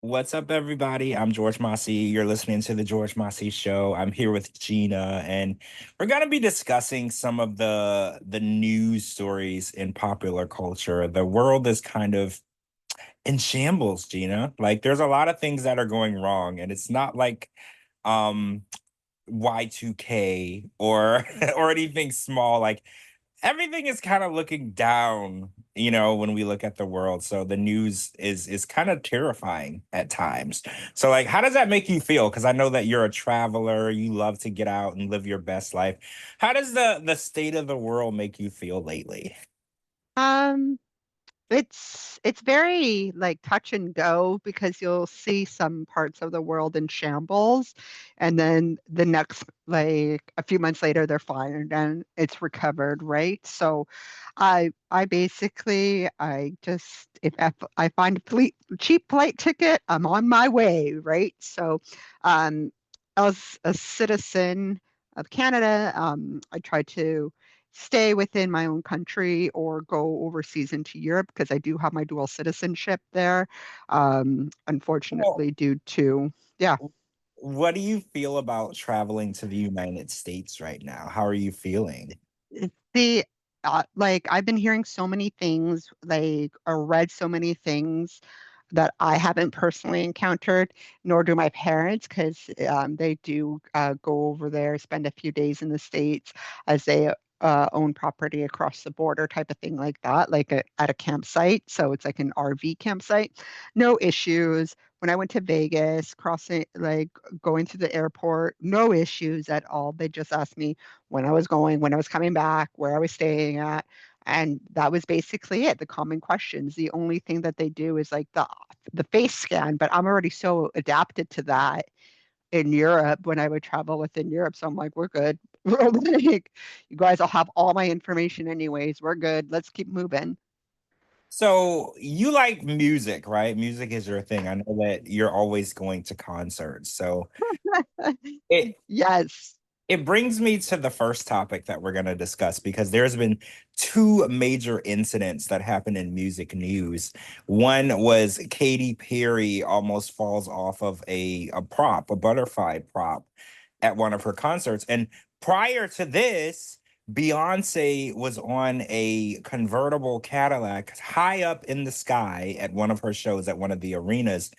What's up, everybody? I'm George Mossey. You're listening to the George Mossey Show. I'm here with Gina, and we're going to be discussing some of the news stories in popular culture. The world is kind of in shambles, Gina. Like, there's a lot of things that are going wrong, and it's not like um Y2K or or anything small. Like everything is kind of looking down, when we look at the world. So the news is kind of terrifying at times. So like how does that make you feel? Because I know that you're a traveler, you love to get out and live your best life. How does the state of the world make you feel lately? Um, it's very like touch and go because you'll see some parts of the world in shambles, and then the next like a few months later they're fine and it's recovered, right? So I basically I just if I find a cheap flight ticket, I'm on my way, right? So um as a citizen of Canada, I try to stay within my own country or go overseas into Europe because I do have my dual citizenship there. Well, Unfortunately, due to, yeah, what do you feel about traveling to the United States right now? How are you feeling? it's like I've been hearing so many things, like, or read so many things that I haven't personally encountered, nor do my parents, because they do go over there, spend a few days in the States as they own property across the border, type of thing like that, like at a campsite. So it's like an RV campsite. No issues. When I went to Vegas, crossing, like going to the airport, no issues at all. They just asked me when I was going, when I was coming back, where I was staying at. And that was basically it, the common questions. The only thing that they do is like the face scan, but I'm already so adapted to that in Europe when I would travel within Europe. So I'm like, we're good. Like, you guys will have all my information anyways. We're good. Let's keep moving. So you like music, right? Music is your thing. I know that you're always going to concerts. So it Yes. it brings me to the first topic that we're going to discuss because there's been two major incidents that happened in music news. One was Katy Perry almost falls off of a butterfly prop at one of her concerts. And prior to this, Beyonce was on a convertible Cadillac high up in the sky at one of her shows at one of the arenas.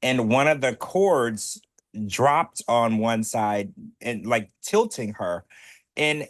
And one of the cords dropped on one side and like tilting her. And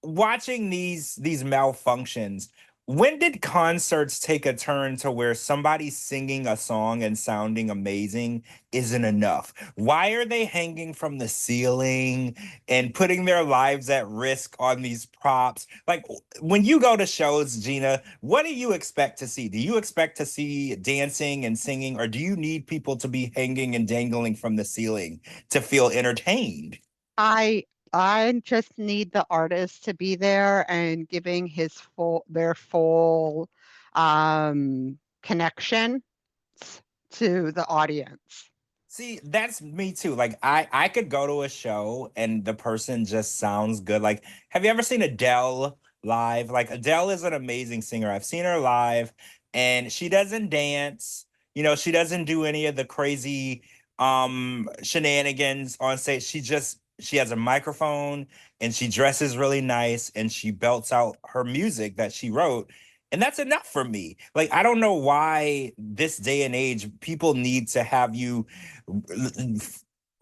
watching these malfunctions, when did concerts take a turn to where somebody singing a song and sounding amazing isn't enough? Why are they hanging from the ceiling and putting their lives at risk on these props? Like when you go to shows, Gina, what do you expect to see? Do you expect to see dancing and singing, or do you need people to be hanging and dangling from the ceiling to feel entertained? I I just need the artist to be there and giving their full connection to the audience. See, that's me too. Like I could go to a show and the person just sounds good. Like, have you ever seen Adele live? Like Adele is an amazing singer. I've seen her live and she doesn't dance. She doesn't do any of the crazy shenanigans on stage. She has a microphone and she dresses really nice and she belts out her music that she wrote, and that's enough for me. Like, I don't know why this day and age people need to have you,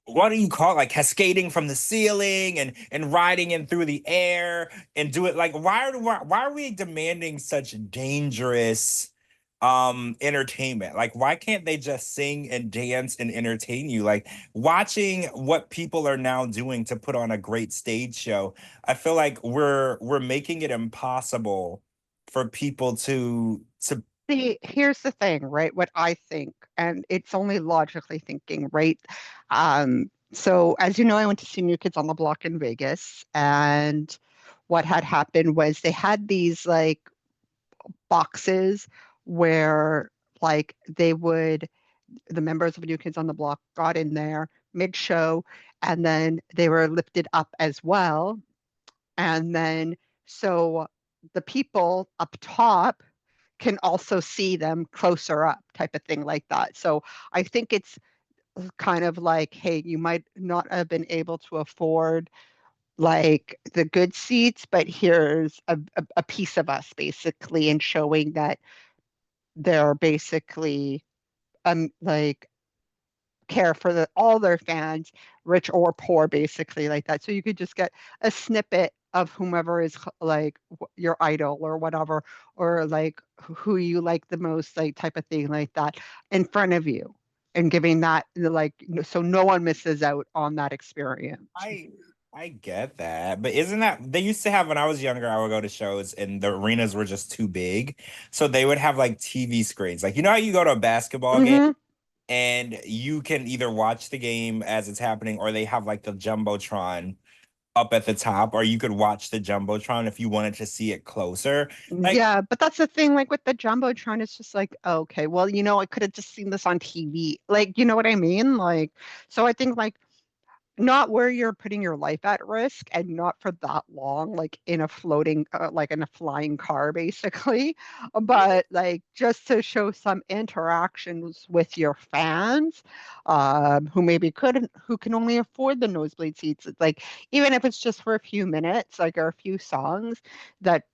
what do you call it? Like cascading from the ceiling and riding in through the air and do it. Like, why are we demanding such dangerous entertainment? Like, why can't they just sing and dance and entertain you? Like, watching what people are now doing to put on a great stage show, I feel like we're making it impossible for people to See, here's the thing, right? What I think, and it's only logically thinking, right? So as you know, I went to see New Kids on the Block in Vegas, and what had happened was they had these like boxes where like the members of New Kids on the Block got in there mid-show, and then they were lifted up as well. And then so the people up top can also see them closer up type of thing like that. So I think it's kind of like, hey, you might not have been able to afford like the good seats, but here's a piece of us basically, and showing that they're basically like care for all their fans, rich or poor, basically like that. So you could just get a snippet of whomever is like your idol or whatever, or like who you like the most, like type of thing like that, in front of you, and giving that like so no one misses out on that experience. I I get that, but isn't that they used to have when I was younger, I would go to shows and the arenas were just too big. So they would have like TV screens. Like you know how you go to a basketball game Hmm. and you can either watch the game as it's happening or they have like the Jumbotron up at the top, or you could watch the Jumbotron if you wanted to see it closer. Like Yeah, but that's the thing, like with the Jumbotron, it's just like, okay, well, I could have just seen this on TV. Like, you know what I mean? Like, so I think like not where you're putting your life at risk, and not for that long, like in a floating, like in a flying car, basically, but like just to show some interactions with your fans, who maybe couldn't, who can only afford the nosebleed seats. It's like, even if it's just for a few minutes, like, or a few songs, that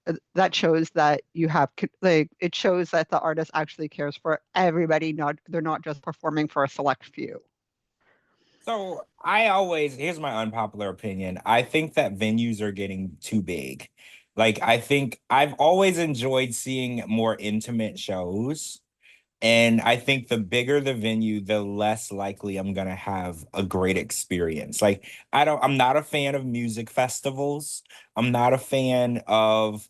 shows that you have, like, it shows that the artist actually cares for everybody, not, they're not just performing for a select few. so here's my unpopular opinion. I think that venues are getting too big. Like I think I've always enjoyed seeing more intimate shows. And I think the bigger the venue, the less likely I'm gonna have a great experience. Like I'm not a fan of music festivals. I'm not a fan of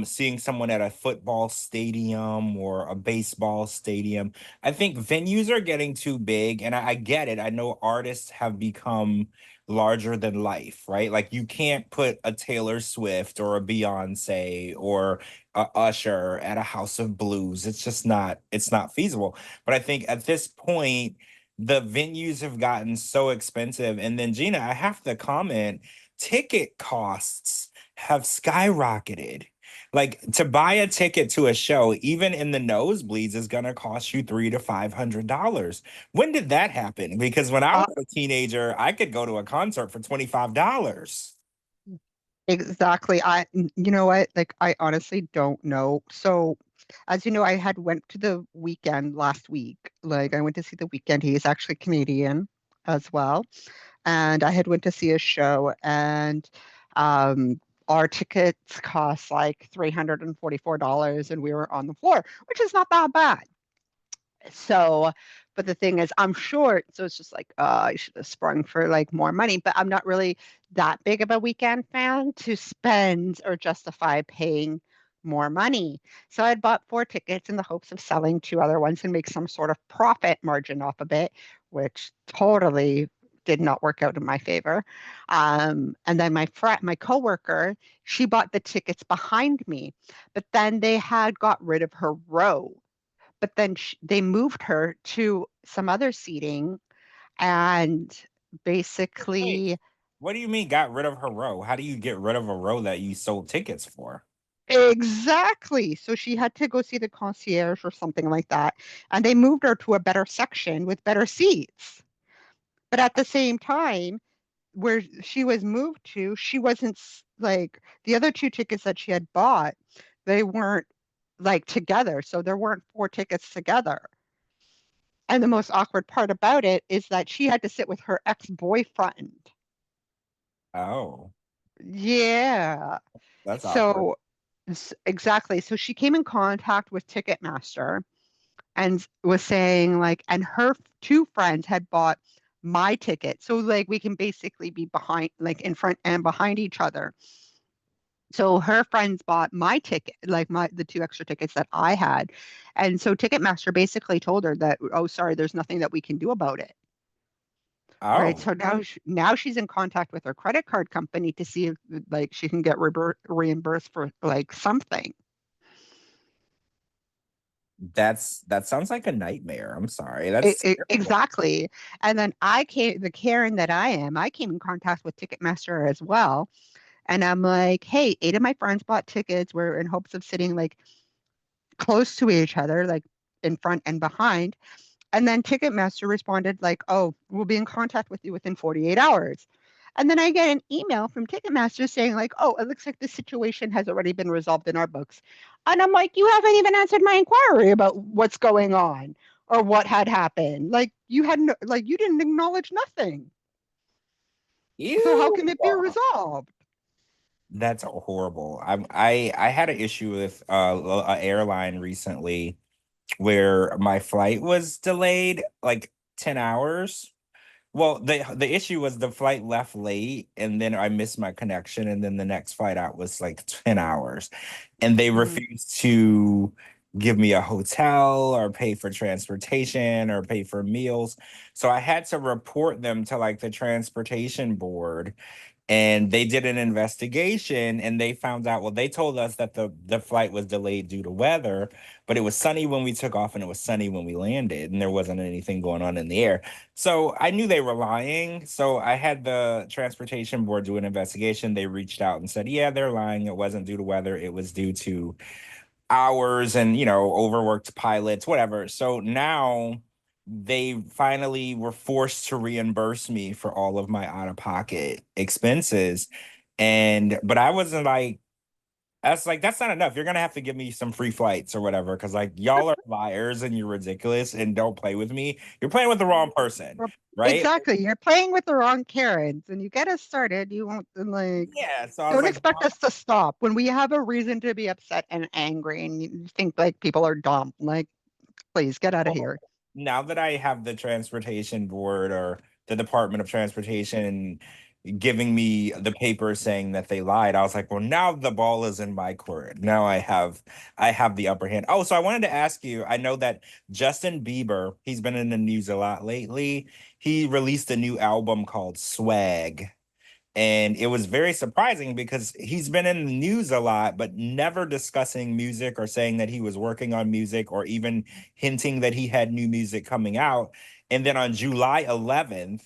seeing someone at a football stadium or a baseball stadium. I think venues are getting too big, and I get it. I know artists have become larger than life, right? Like you can't put a Taylor Swift or a Beyonce or a Usher at a House of Blues. It's not feasible. But I think at this point, the venues have gotten so expensive. And then Gina, I have to comment, ticket costs have skyrocketed. Like to buy a ticket to a show, even in the nosebleeds, is gonna cost you $300 to $500. When did that happen? Because when I was a teenager, I could go to a concert for $25. Exactly. You know what? Like, I honestly don't know. So, as you know, I had went to the weekend last week. Like, I went to see the weekend. He is actually Canadian as well. And I had went to see a show, and our tickets cost like $344, and we were on the floor, which is not that bad. So, but the thing is, I'm short, so it's just like, I should have sprung for like more money. But I'm not really that big of a weekend fan to spend or justify paying more money. So I'd bought 4 tickets in the hopes of selling 2 other ones and make some sort of profit margin off of it, which totally did not work out in my favor. And then my coworker, she bought the tickets behind me, but then they had got rid of her row, but then they moved her to some other seating, and Wait, basically, what do you mean got rid of her row? How do you get rid of a row that you sold tickets for? exactly. So she had to go see the concierge or something like that. And they moved her to a better section with better seats. But at the same time, where she was moved to, she wasn't like the other 2 tickets that she had bought, they weren't like together. So there weren't 4 tickets together. And the most awkward part about it is that she had to sit with her ex-boyfriend. Oh, Yeah. that's awkward. So, exactly. So she came in contact with Ticketmaster and was saying, like, and her 2 friends had bought my ticket. So, like, we can basically be behind, like, in front and behind each other. So her friends bought my ticket, like the 2 extra tickets that I had. And so Ticketmaster basically told her that, oh, sorry, there's nothing that we can do about it. Right. Oh, So now she's in contact with her credit card company to see if like she can get reimbursed for like something. that sounds like a nightmare. I'm sorry. That's terrible. Exactly. And then the Karen that I am, I came in contact with Ticketmaster as well. And I'm like, hey, 8 of my friends bought tickets. We're in hopes of sitting like close to each other, like in front and behind. And then Ticketmaster responded like, "Oh, we'll be in contact with you within 48 hours." And then I get an email from Ticketmaster saying like, "Oh, it looks like the situation has already been resolved in our books." And I'm like, "You haven't even answered my inquiry about what's going on or what had happened. Like you had no, like you didn't acknowledge nothing. So how Ew. can it be resolved?" That's horrible. I had an issue with a airline recently where my flight was delayed like 10 hours. Well, the issue was the flight left late and then I missed my connection and then the next flight out was like 10 hours and they Mm. refused to give me a hotel or pay for transportation or pay for meals. So I had to report them to like the transportation board and they did an investigation and they found out, well, they told us that the flight was delayed due to weather, but it was sunny when we took off and it was sunny when we landed and there wasn't anything going on in the air. So I knew they were lying, so I had the transportation board do an investigation. They reached out and said, yeah, they're lying, it wasn't due to weather, it was due to hours and overworked pilots, whatever. So now they finally were forced to reimburse me for all of my out of pocket expenses. And but I wasn't like, that's not enough. You're gonna have to give me some free flights or whatever, because like y'all are liars and you're ridiculous and don't play with me. You're playing with the wrong person, Well, right? exactly. You're playing with the wrong Karens and you get us started. You won't like Yeah. So I was don't like, expect us to stop when we have a reason to be upset and angry and you think like people are dumb. Like, please get out of well, here. now that I have the transportation board or the Department of Transportation giving me the paper saying that they lied, I was like, well, now the ball is in my court. Now I have the upper hand. Oh, so I wanted to ask you, I know that Justin Bieber, he's been in the news a lot lately. He released a new album called Swag. And it was very surprising because he's been in the news a lot, but never discussing music or saying that he was working on music or even hinting that he had new music coming out. And then on July 11th,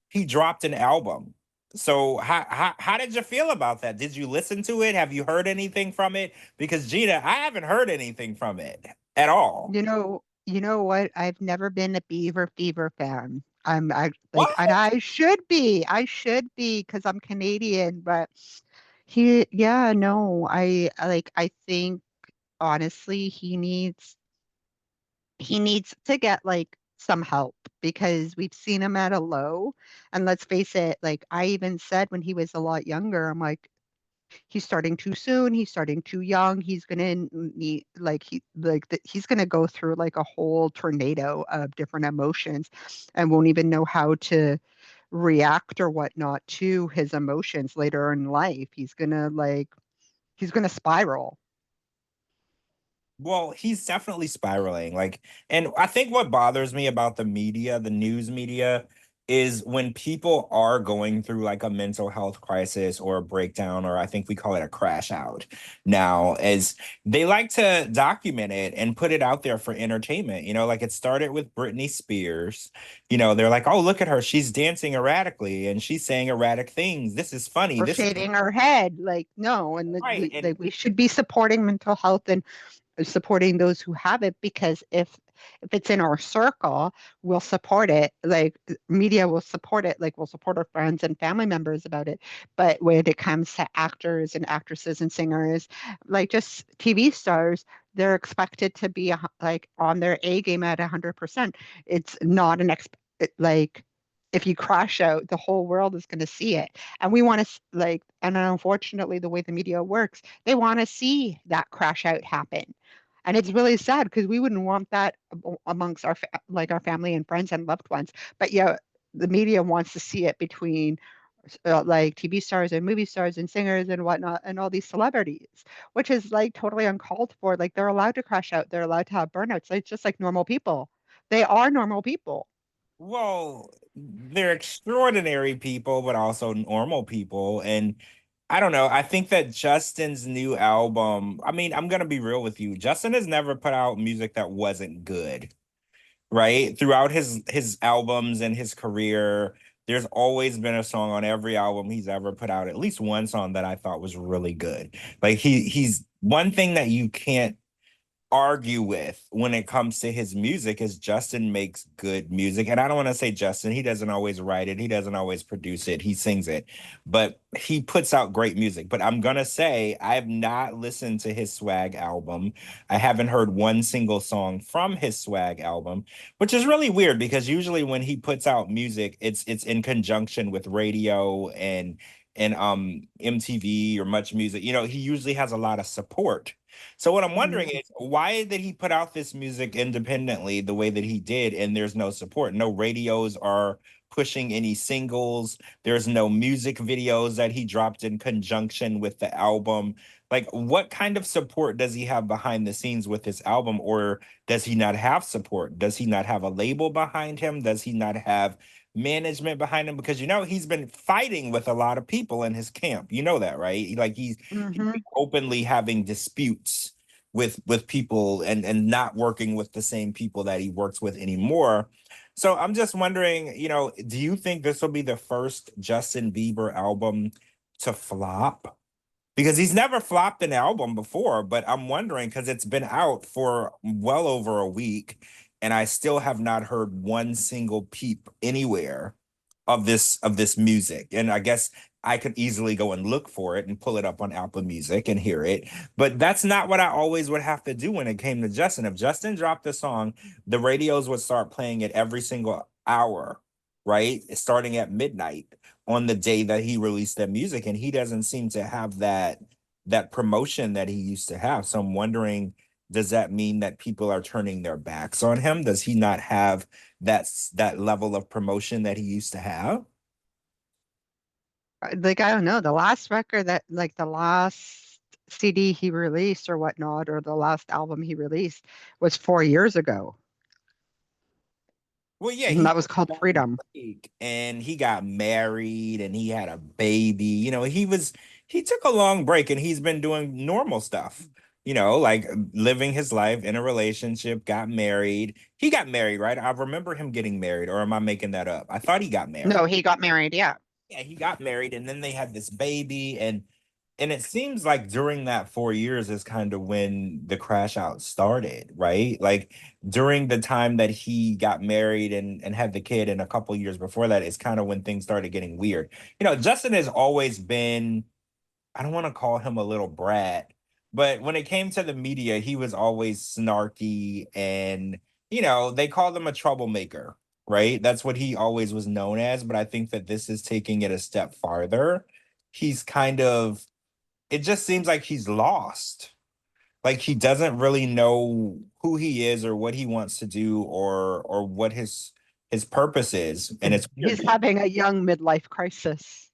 he dropped an album. So how did you feel about that? Did you listen to it? Have you heard anything from it? Because Gina, I haven't heard anything from it at all. You know what? I've never been a Beaver Fever fan. I like, What? and I should be. I should be because I'm Canadian, but yeah, no, I think honestly, he needs to get like some help because we've seen him at a low. And let's face it, like I even said when he was a lot younger, I'm like, he's starting too soon, he's starting too young, he's gonna need like he's gonna go through like a whole tornado of different emotions and won't even know how to react or whatnot to his emotions later in life. He's gonna spiral. Well, he's definitely spiraling. Like, and I think what bothers me about the media, the news media, is when people are going through like a mental health crisis or a breakdown, or I think we call it a crash out now, as they like to document it and put it out there for entertainment. Like it started with Britney Spears. They're like, oh, look at her. She's dancing erratically and she's saying erratic things. This is funny. Or This is shaving our head, like no, and right. And we should be supporting mental health and supporting those who have it because if it's in our circle, we'll support it. Like media will support it. Like we'll support our friends and family members about it. But when it comes to actors and actresses and singers, like just TV stars, they're expected to be like on their A game at 100%. It's not an like if you crash out, the whole world is going to see it. And we want to like, and unfortunately, the way the media works, they want to see that crash out happen. And it's really sad because we wouldn't want that amongst like our family and friends and loved ones. But yeah, the media wants to see it between like TV stars and movie stars and singers and whatnot and all these celebrities, which is like totally uncalled for. Like they're allowed to crash out, they're allowed to have burnouts. It's just like normal people. They are normal people. well, they're extraordinary people, but also normal people. And I don't know. I think that Justin's new album, I mean, I'm gonna be real with you. Justin has never put out music that wasn't good, right? Throughout his albums and his career, there's always been a song on every album he's ever put out, at least one song that I thought was really good. Like he's one thing that you can't argue with when it comes to his music is Justin makes good music. And I don't want to say Justin, he doesn't always write it, he doesn't always produce it, he sings it, but he puts out great music. But I'm gonna say I have not listened to his Swag album. I haven't heard one single song from his Swag album, which is really weird because usually when he puts out music, it's in conjunction with radio and MTV or Much Music. You know, he usually has a lot of support. So what I'm wondering Mm. is why did he put out this music independently the way that he did and there's no support? No radios are pushing any singles. There's no music videos that he dropped in conjunction with the album. Like what kind of support does he have behind the scenes with this album, or does he not have support? Does he not have a label behind him? Does he not have management behind him? Because you know he's been fighting with a lot of people in his camp. You know that, right? Like he's Hmm. openly having disputes with people and not working with the same people that he works with anymore. So I'm just wondering, you know, do you think this will be the first Justin Bieber album to flop? Because he's never flopped an album before, but I'm wondering because it's been out for well over a week and I still have not heard one single peep anywhere of this music. And I guess I could easily go and look for it and pull it up on Apple Music and hear it. But that's not what I always would have to do when it came to Justin. If Justin dropped a song, the radios would start playing it every single hour, right? Starting at midnight on the day that he released that music. And he doesn't seem to have that promotion that he used to have. So I'm wondering, does that mean that people are turning their backs on him? Does he not have that level of promotion that he used to have? Like, I don't know, the last record that, like, the last CD he released or whatnot, or the last album he released was 4 years ago. Well, yeah, And he that was took a called long Freedom. break and he got married and he had a baby. You know, he took a long break and he's been doing normal stuff. You know, like living his life in a relationship, got married. He got married, right? I remember him getting married, or am I making that up? I thought he got No, married. he got married. Yeah. Yeah, he got married and then they had this baby and it seems like during that 4 years is kind of when the crash out started, right? Like during the time that he got married and had the kid and a couple years before that is kind of when things started getting weird. You know, Justin has always been, I don't want to call him a little brat, but when it came to the media, he was always snarky and, you know, they called him a troublemaker, right? That's what he always was known as. But I think that this is taking it a step farther. He's kind of, it just seems like he's lost. Like he doesn't really know who he is or what he wants to do or what his purpose is. And it's weird. He's having a young midlife crisis.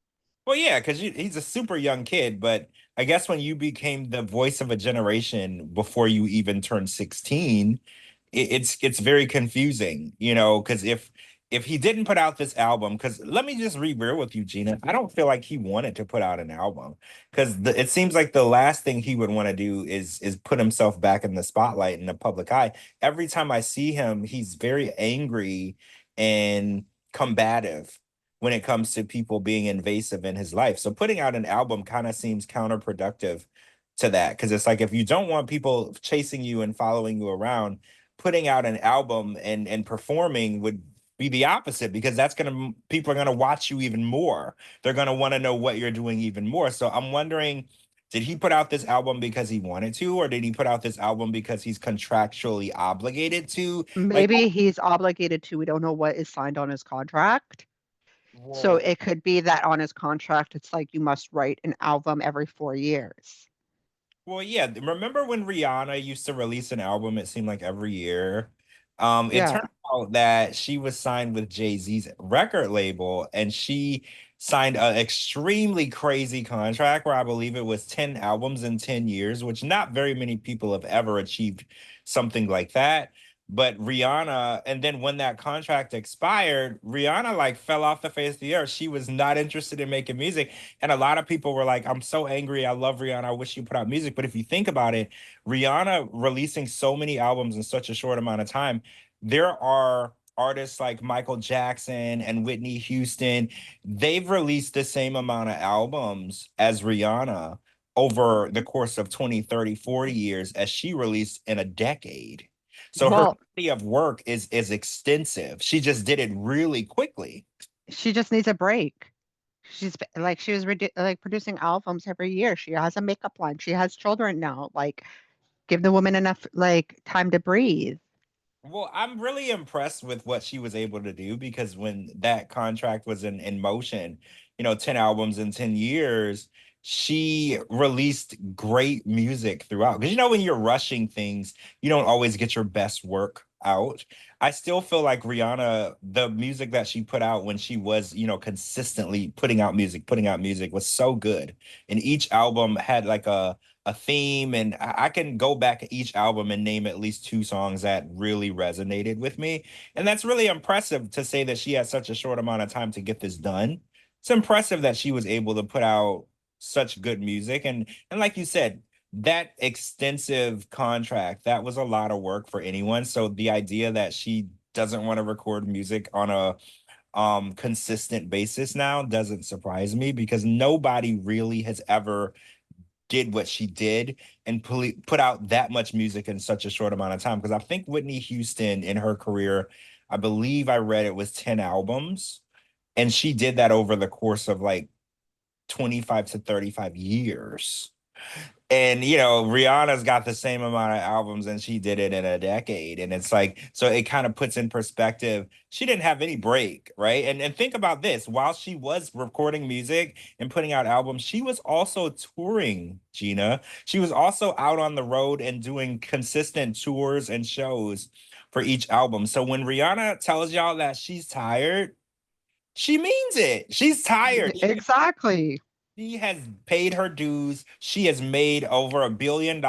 Well, yeah, because he's a super young kid, but I guess when you became the voice of a generation before you even turned 16, it's very confusing, you know, because if he didn't put out this album, because let me just be real with you, Gina, I don't feel like he wanted to put out an album because it seems like the last thing he would want to do is put himself back in the spotlight in the public eye. Every time I see him, he's very angry and combative when it comes to people being invasive in his life. So putting out an album kind of seems counterproductive to that because it's like if you don't want people chasing you and following you around, putting out an album and performing would be the opposite because that's going to people are going to watch you even more. They're going to want to know what you're doing even more. So I'm wondering, did he put out this album because he wanted to, or did he put out this album because he's contractually obligated to? Like, Maybe he's obligated to. We don't know what is signed on his contract. So well, it could be that on his contract, it's like you must write an album every 4 years. well, yeah. Remember when Rihanna used to release an album, it seemed like every year? It Yeah. turned out that she was signed with Jay-Z's record label, and she signed an extremely crazy contract where I believe it was 10 albums in 10 years, which not very many people have ever achieved something like that. But Rihanna, and then when that contract expired, Rihanna like fell off the face of the earth. She was not interested in making music. And a lot of people were like, I'm so angry. I love Rihanna. I wish she put out music. But if you think about it, Rihanna releasing so many albums in such a short amount of time, there are artists like Michael Jackson and Whitney Houston. They've released the same amount of albums as Rihanna, over the course of 20, 30, 40 years as she released in a decade. So her Well, body of work is extensive. She just did it really quickly. she just needs a break. Like she was like producing albums every year. She has a makeup line. She has children now. Like give the woman enough like time to breathe. Well, I'm really impressed with what she was able to do because when that contract was in motion, 10 albums in 10 years, she released great music throughout. Because when you're rushing things, you don't always get your best work out. I still feel like Rihanna, the music that she put out when she was, consistently putting out music was so good. And each album had like a theme, and I can go back at each album and name at least two songs that really resonated with me. And that's really impressive to say that she had such a short amount of time to get this done. It's impressive that she was able to put out such good music. And like you said, that extensive contract, that was a lot of work for anyone. So the idea that she doesn't want to record music on a consistent basis now doesn't surprise me because nobody really has ever did what she did and put out that much music in such a short amount of time. Because I think Whitney Houston in her career, I believe I read it was 10 albums, and she did that over the course of like 25 to 35 years. And Rihanna's got the same amount of albums and she did it in a decade. And it's like, so it kind of puts in perspective. She didn't have any break, right? And think about this. While she was recording music and putting out albums, she was also touring, Gina. She was also out on the road and doing consistent tours and shows for each album. So when Rihanna tells y'all that she's tired, she means it. She's tired. Exactly. She has paid her dues. She has made over $1 billion.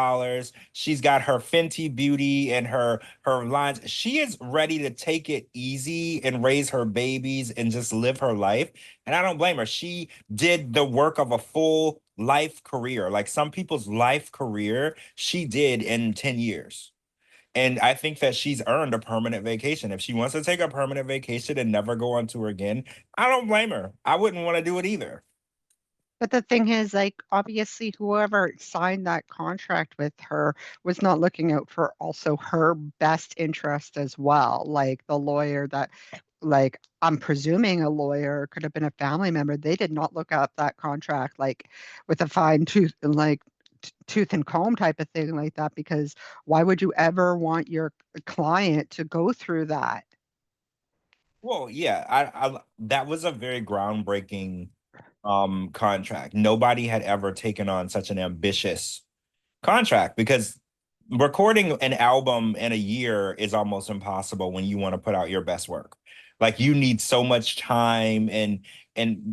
She's got her Fenty Beauty and her lines. She is ready to take it easy and raise her babies and just live her life. And I don't blame her. She did the work of a full life career. Like some people's life career, she did in 10 years. And I think that she's earned a permanent vacation. If she wants to take a permanent vacation and never go on tour again, I don't blame her. I wouldn't want to do it either. But the thing is, like, obviously, whoever signed that contract with her was not looking out for also her best interest as well. Like the lawyer that, like, I'm presuming a lawyer could have been a family member. They did not look up that contract like with a fine tooth and like tooth and comb type of thing like that, because why would you ever want your client to go through that? Well, yeah, I that was a very groundbreaking contract. Nobody had ever taken on such an ambitious contract because recording an album in a year is almost impossible when you want to put out your best work. Like you need so much time and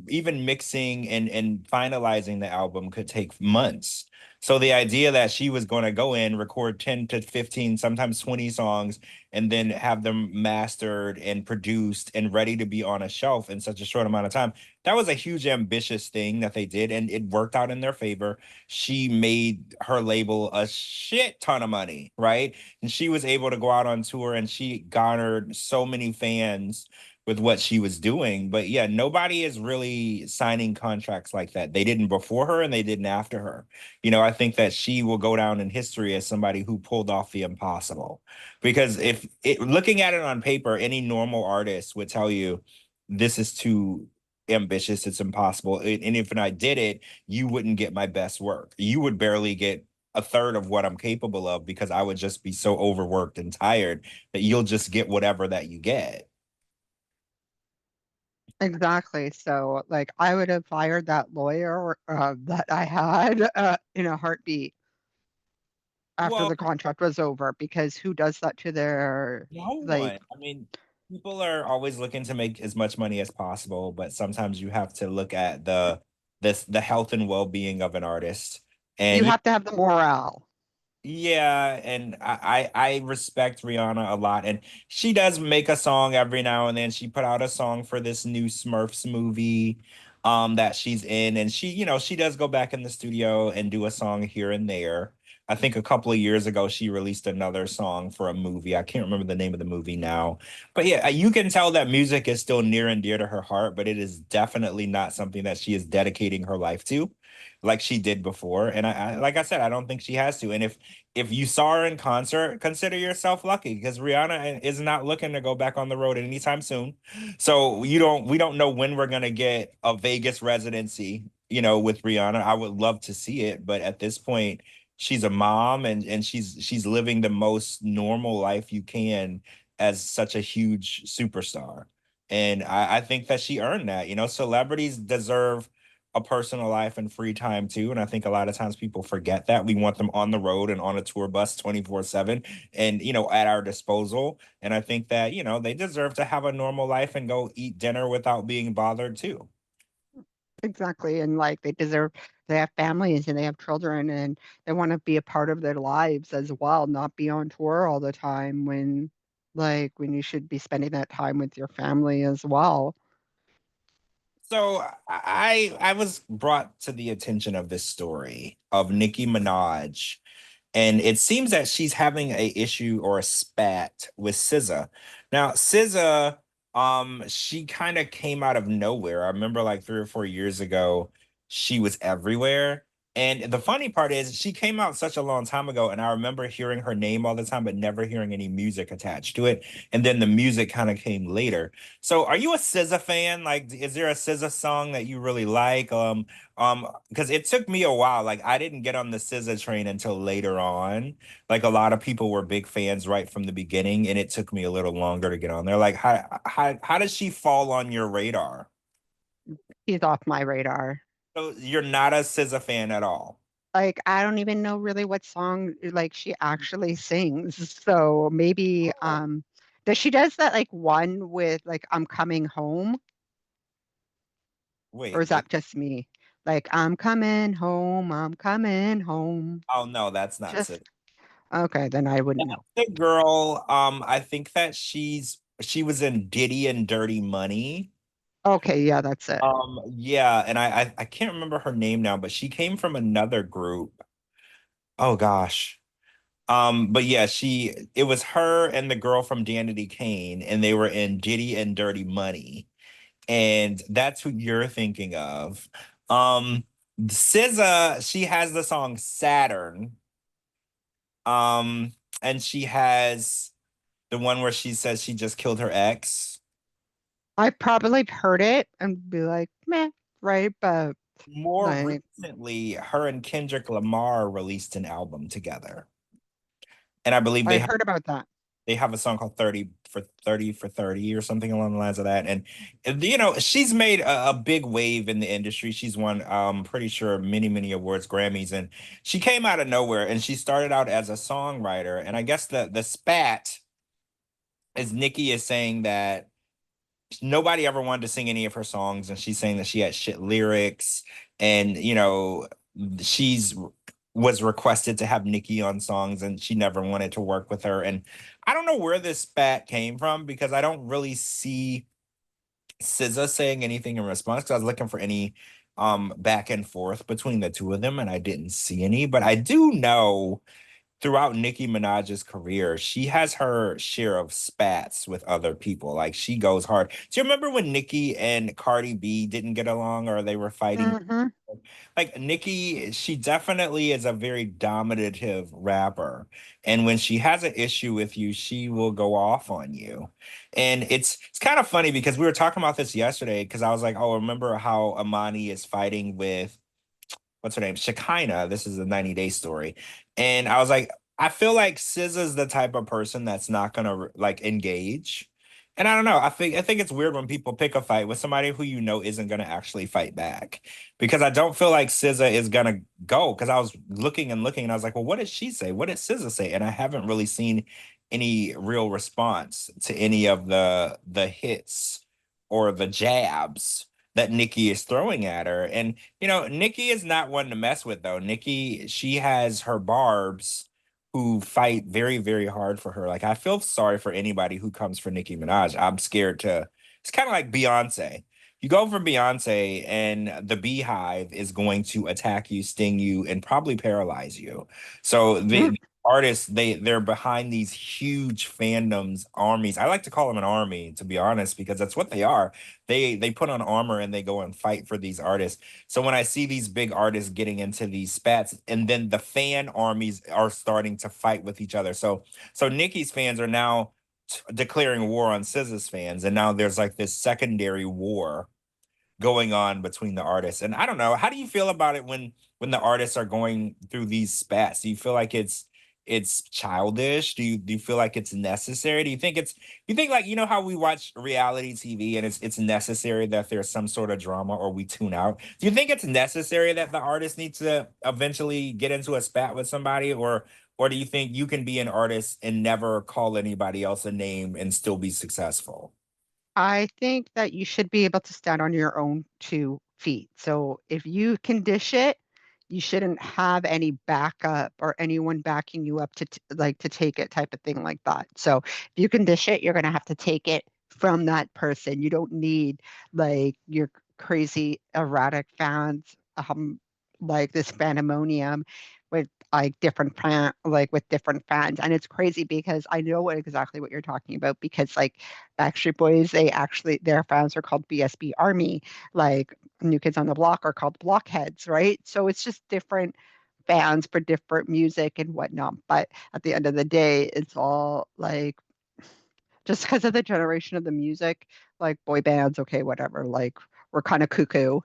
even mixing and finalizing the album could take months. So the idea that she was going to go in, record 10 to 15, sometimes 20 songs, and then have them mastered and produced and ready to be on a shelf in such a short amount of time, that was a huge ambitious thing that they did, and it worked out in their favor. She made her label a shit ton of money, right? And she was able to go out on tour and she garnered so many fans with what she was doing. But yeah, nobody is really signing contracts like that. They didn't before her and they didn't after her. I think that she will go down in history as somebody who pulled off the impossible. Because if looking at it on paper, any normal artist would tell you this is too ambitious, it's impossible. And if I did it, you wouldn't get my best work. You would barely get a third of what I'm capable of because I would just be so overworked and tired that you'll just get whatever that you get. Exactly. So, like, I would have fired that lawyer that I had in a heartbeat after Well, the contract was over, because who does that to their, no like, one. I mean, people are always looking to make as much money as possible, but sometimes you have to look at the health and well-being of an artist. you And have to have the morale. yeah, and I respect Rihanna a lot, and she does make a song every now and then. She put out a song for this new Smurfs movie, that she's in, and she does go back in the studio and do a song here and there. I think a couple of years ago, she released another song for a movie. I can't remember the name of the movie now. But yeah, you can tell that music is still near and dear to her heart, but it is definitely not something that she is dedicating her life to like she did before. And like I said, I don't think she has to. And if you saw her in concert, consider yourself lucky because Rihanna is not looking to go back on the road anytime soon. So we don't know when we're gonna get a Vegas residency, with Rihanna. I would love to see it, but at this point, she's a mom and she's living the most normal life you can as such a huge superstar. And I think that she earned that. Celebrities deserve a personal life and free time too. And I think a lot of times people forget that. We want them on the road and on a tour bus 24/7 and, at our disposal. And I think that, they deserve to have a normal life and go eat dinner without being bothered too. Exactly. And like they have families and they have children and they want to be a part of their lives as well, not be on tour all the time when you should be spending that time with your family as well. So I was brought to the attention of this story of Nicki Minaj, and it seems that she's having a issue or a spat with SZA. Now, SZA, she kind of came out of nowhere. I remember like 3 or 4 years ago, she was everywhere. And the funny part is, she came out such a long time ago, and I remember hearing her name all the time, but never hearing any music attached to it. And then the music kind of came later. So, are you a SZA fan? Like, is there a SZA song that you really like? Because it took me a while. Like I didn't get on the SZA train until later on. Like a lot of people were big fans right from the beginning, and it took me a little longer to get on there. Like how does she fall on your radar? He's off my radar. So you're not a SZA fan at all. Like I don't even know really what song like she actually sings. So maybe Oh, she does that like one with like I'm coming home, or wait, is what? that just me? Like I'm coming home. Oh no, that's not SZA. Just okay, then I wouldn't know. The girl, I think that she was in Diddy and Dirty Money. Okay, yeah, that's it. Yeah, and I can't remember her name now, but she came from another group. Oh gosh. But yeah, it was her and the girl from Danity Kane, and they were in Diddy and Dirty Money. And that's who you're thinking of. SZA, she has the song Saturn. Um, and she has the one where she says she just killed her ex. I probably heard it and be like, meh, right? But More like recently, her and Kendrick Lamar released an album together. And I believe I heard about that. they have a song called 30 for 30 or something along the lines of that. And she's made a big wave in the industry. She's won pretty sure many awards, Grammys, and she came out of nowhere and she started out as a songwriter. And I guess the spat is Nicki is saying that nobody ever wanted to sing any of her songs, and she's saying that she had shit lyrics, and she's was requested to have Nicki on songs, and she never wanted to work with her. And I don't know where this spat came from because I don't really see SZA saying anything in response. Because I was looking for any back and forth between the two of them, and I didn't see any. But I do know throughout Nicki Minaj's career, she has her share of spats with other people. Like she goes hard. Do you remember when Nicki and Cardi B didn't get along or they were fighting? Hmm. Like Nicki, she definitely is a very dominative rapper. And when she has an issue with you, she will go off on you. And it's kind of funny because we were talking about this yesterday because I was like, oh, remember how Amani is fighting with what's her name? Shekinah. This is a 90 Day Story. And I was like, I feel like SZA's the type of person that's not gonna like engage. And I don't know. I think it's weird when people pick a fight with somebody who isn't gonna actually fight back. Because I don't feel like SZA is gonna go. Because I was looking and looking and I was like, well, what did she say? What did SZA say? And I haven't really seen any real response to any of the hits or the jabs that Nikki is throwing at her. And Nikki is not one to mess with though. Nikki, she has her barbs who fight very, very hard for her. Like I feel sorry for anybody who comes for Nicki Minaj. I'm scared to it's kind of like Beyonce. You go for Beyonce, and the Beehive is going to attack you, sting you, and probably paralyze you. So Mm. the artists, they're behind these huge fandoms, armies. I like to call them an army, to be honest, because that's what they are. They put on armor and they go and fight for these artists. So when I see these big artists getting into these spats, and then the fan armies are starting to fight with each other. So Nicki's fans are now declaring war on SZA's fans, and now there's like this secondary war going on between the artists. And I don't know, how do you feel about it when the artists are going through these spats? Do you feel like it's childish? Do you feel like it's necessary? Do you think, like, you know how we watch reality TV and it's necessary that there's some sort of drama or we tune out? Do you think it's necessary that the artist needs to eventually get into a spat with somebody, or do you think you can be an artist and never call anybody else a name and still be successful? I think that you should be able to stand on your own 2 feet. So if you can dish it, you shouldn't have any backup or anyone backing you up to like to take it type of thing like that. So if you can dish it, you're gonna have to take it from that person. You don't need like your crazy erratic fans, like this pandemonium with like with different fans. And it's crazy because I know exactly what you're talking about because like Backstreet Boys, their fans are called BSB Army. Like New Kids on the Block are called Blockheads, right? So it's just different fans for different music and whatnot. But at the end of the day, it's all like just because of the generation of the music, like boy bands, okay, whatever, like we're kind of cuckoo.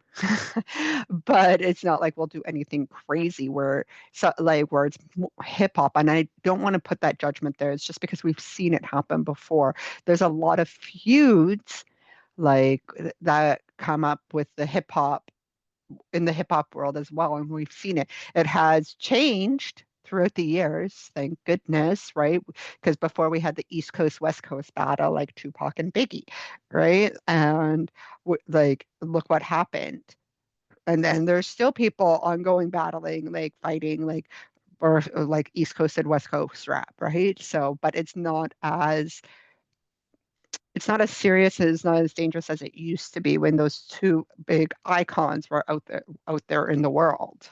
But it's not like we'll do anything crazy where it's hip hop. And I don't want to put that judgment there. It's just because we've seen it happen before. There's a lot of feuds like that come up with the hip hop in the hip hop world as well, and we've seen it. It has changed throughout the years, thank goodness, right? Because before we had the East Coast West Coast battle, like Tupac and Biggie, right? And like, look what happened. And then there's still people ongoing battling, like fighting, like or like East Coast and West Coast rap, right? So, but it's not as serious and it's not as dangerous as it used to be when those two big icons were out there in the world.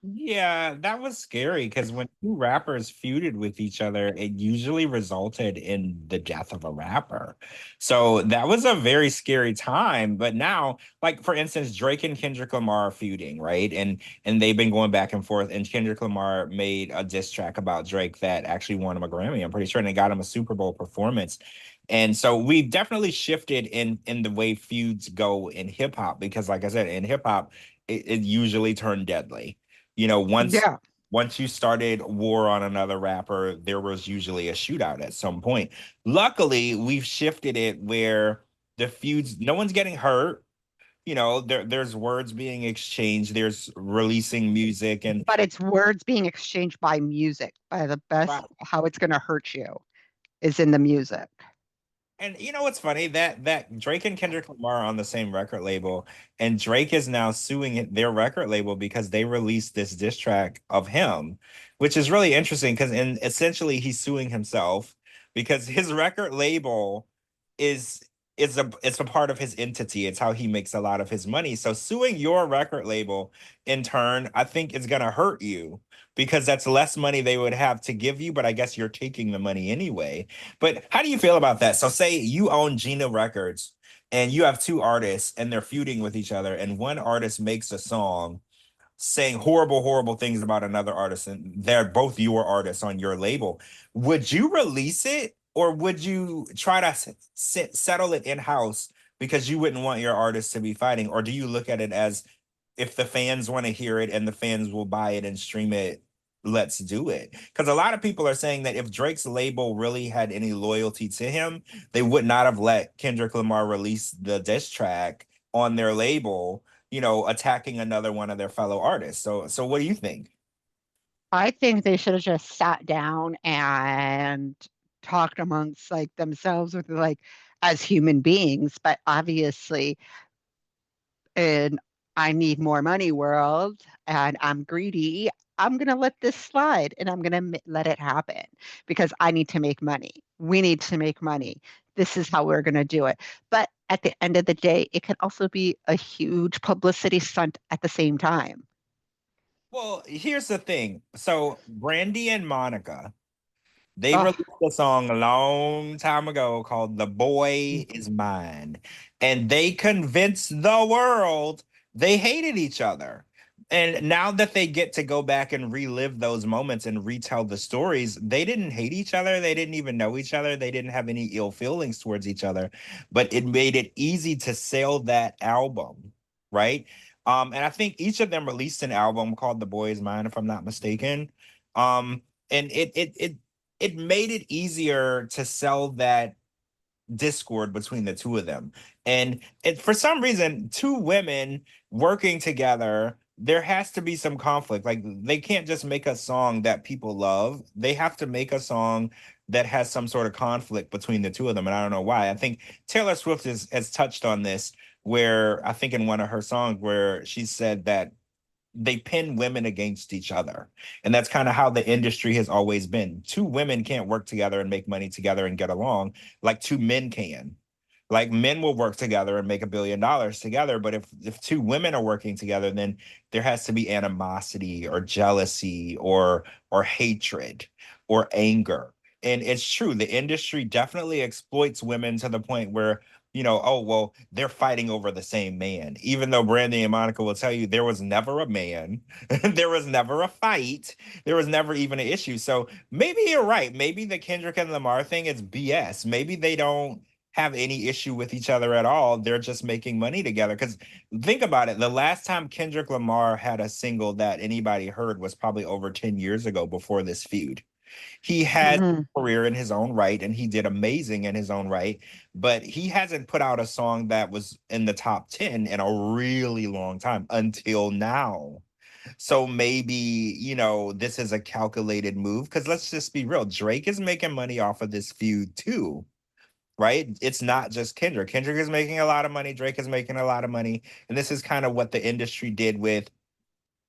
Yeah, that was scary because when two rappers feuded with each other, it usually resulted in the death of a rapper. So that was a very scary time. But now, like for instance, Drake and Kendrick Lamar are feuding, right? And they've been going back and forth. And Kendrick Lamar made a diss track about Drake that actually won him a Grammy, I'm pretty sure, and it got him a Super Bowl performance. And so we've definitely shifted in the way feuds go in hip hop because, like I said, in hip hop, it usually turned deadly. You know, Yeah. once you started war on another rapper, there was usually a shootout at some point. Luckily, we've shifted it where the feuds, no one's getting hurt. You know, there's words being exchanged, there's releasing music, and But it's words being exchanged by music, by the best, wow. how it's going to hurt you is in the music. And you know what's funny? That Drake and Kendrick Lamar are on the same record label, and Drake is now suing their record label because they released this diss track of him, which is really interesting because in essentially he's suing himself because his record label is it's a part of his entity. It's how he makes a lot of his money. So suing your record label in turn, I think is gonna hurt you because that's less money they would have to give you, but I guess you're taking the money anyway. But how do you feel about that? So say you own Gina Records and you have two artists and they're feuding with each other, and one artist makes a song saying horrible, horrible things about another artist, and they're both your artists on your label. Would you release it or would you try to settle it in house because you wouldn't want your artists to be fighting? Or do you look at it as if the fans want to hear it and the fans will buy it and stream it, let's do it? Because a lot of people are saying that if Drake's label really had any loyalty to him, they would not have let Kendrick Lamar release the diss track on their label, you know, attacking another one of their fellow artists. So what do you think? I think they should have just sat down and talked amongst like themselves with like as human beings, but obviously in I need more money world and I'm greedy, I'm going to let this slide and I'm going to let it happen because I need to make money. We need to make money. this is how we're going to do it. But at the end of the day, it can also be a huge publicity stunt at the same time. Well, here's the thing. So Brandy and Monica, they Oh, released a song a long time ago called The Boy Is Mine. And they convinced the world they hated each other. And now that they get to go back and relive those moments and retell the stories, they didn't hate each other. They didn't even know each other. They didn't have any ill feelings towards each other. But it made it easy to sell that album, right? And I think each of them released an album called The Boy Is Mine, if I'm not mistaken. And it made it easier to sell that discord between the two of them. And for some reason, two women working together, there has to be some conflict. Like they can't just make a song that people love. They have to make a song that has some sort of conflict between the two of them. And I don't know why. I think Taylor Swift has touched on this, where I think in one of her songs where she said that they pin women against each other. And that's kind of how the industry has always been. Two women can't work together and make money together and get along like two men can. Like men will work together and make $1 billion together, but if two women are working together, then there has to be animosity or jealousy or hatred or anger. And it's true, the industry definitely exploits women to the point where, oh, well, they're fighting over the same man. Even though Brandy and Monica will tell you there was never a man, there was never a fight, there was never even an issue. So maybe you're right. Maybe the Kendrick and Lamar thing is BS. Maybe they don't have any issue with each other at all. They're just making money together. Because think about it, the last time Kendrick Lamar had a single that anybody heard was probably over 10 years ago before this feud. He had mhm. a career in his own right and he did amazing in his own right, but he hasn't put out a song that was in the top 10 in a really long time until now. So maybe, this is a calculated move because let's just be real. Drake is making money off of this feud too, right? It's not just Kendrick. Kendrick is making a lot of money. Drake is making a lot of money. And this is kind of what the industry did with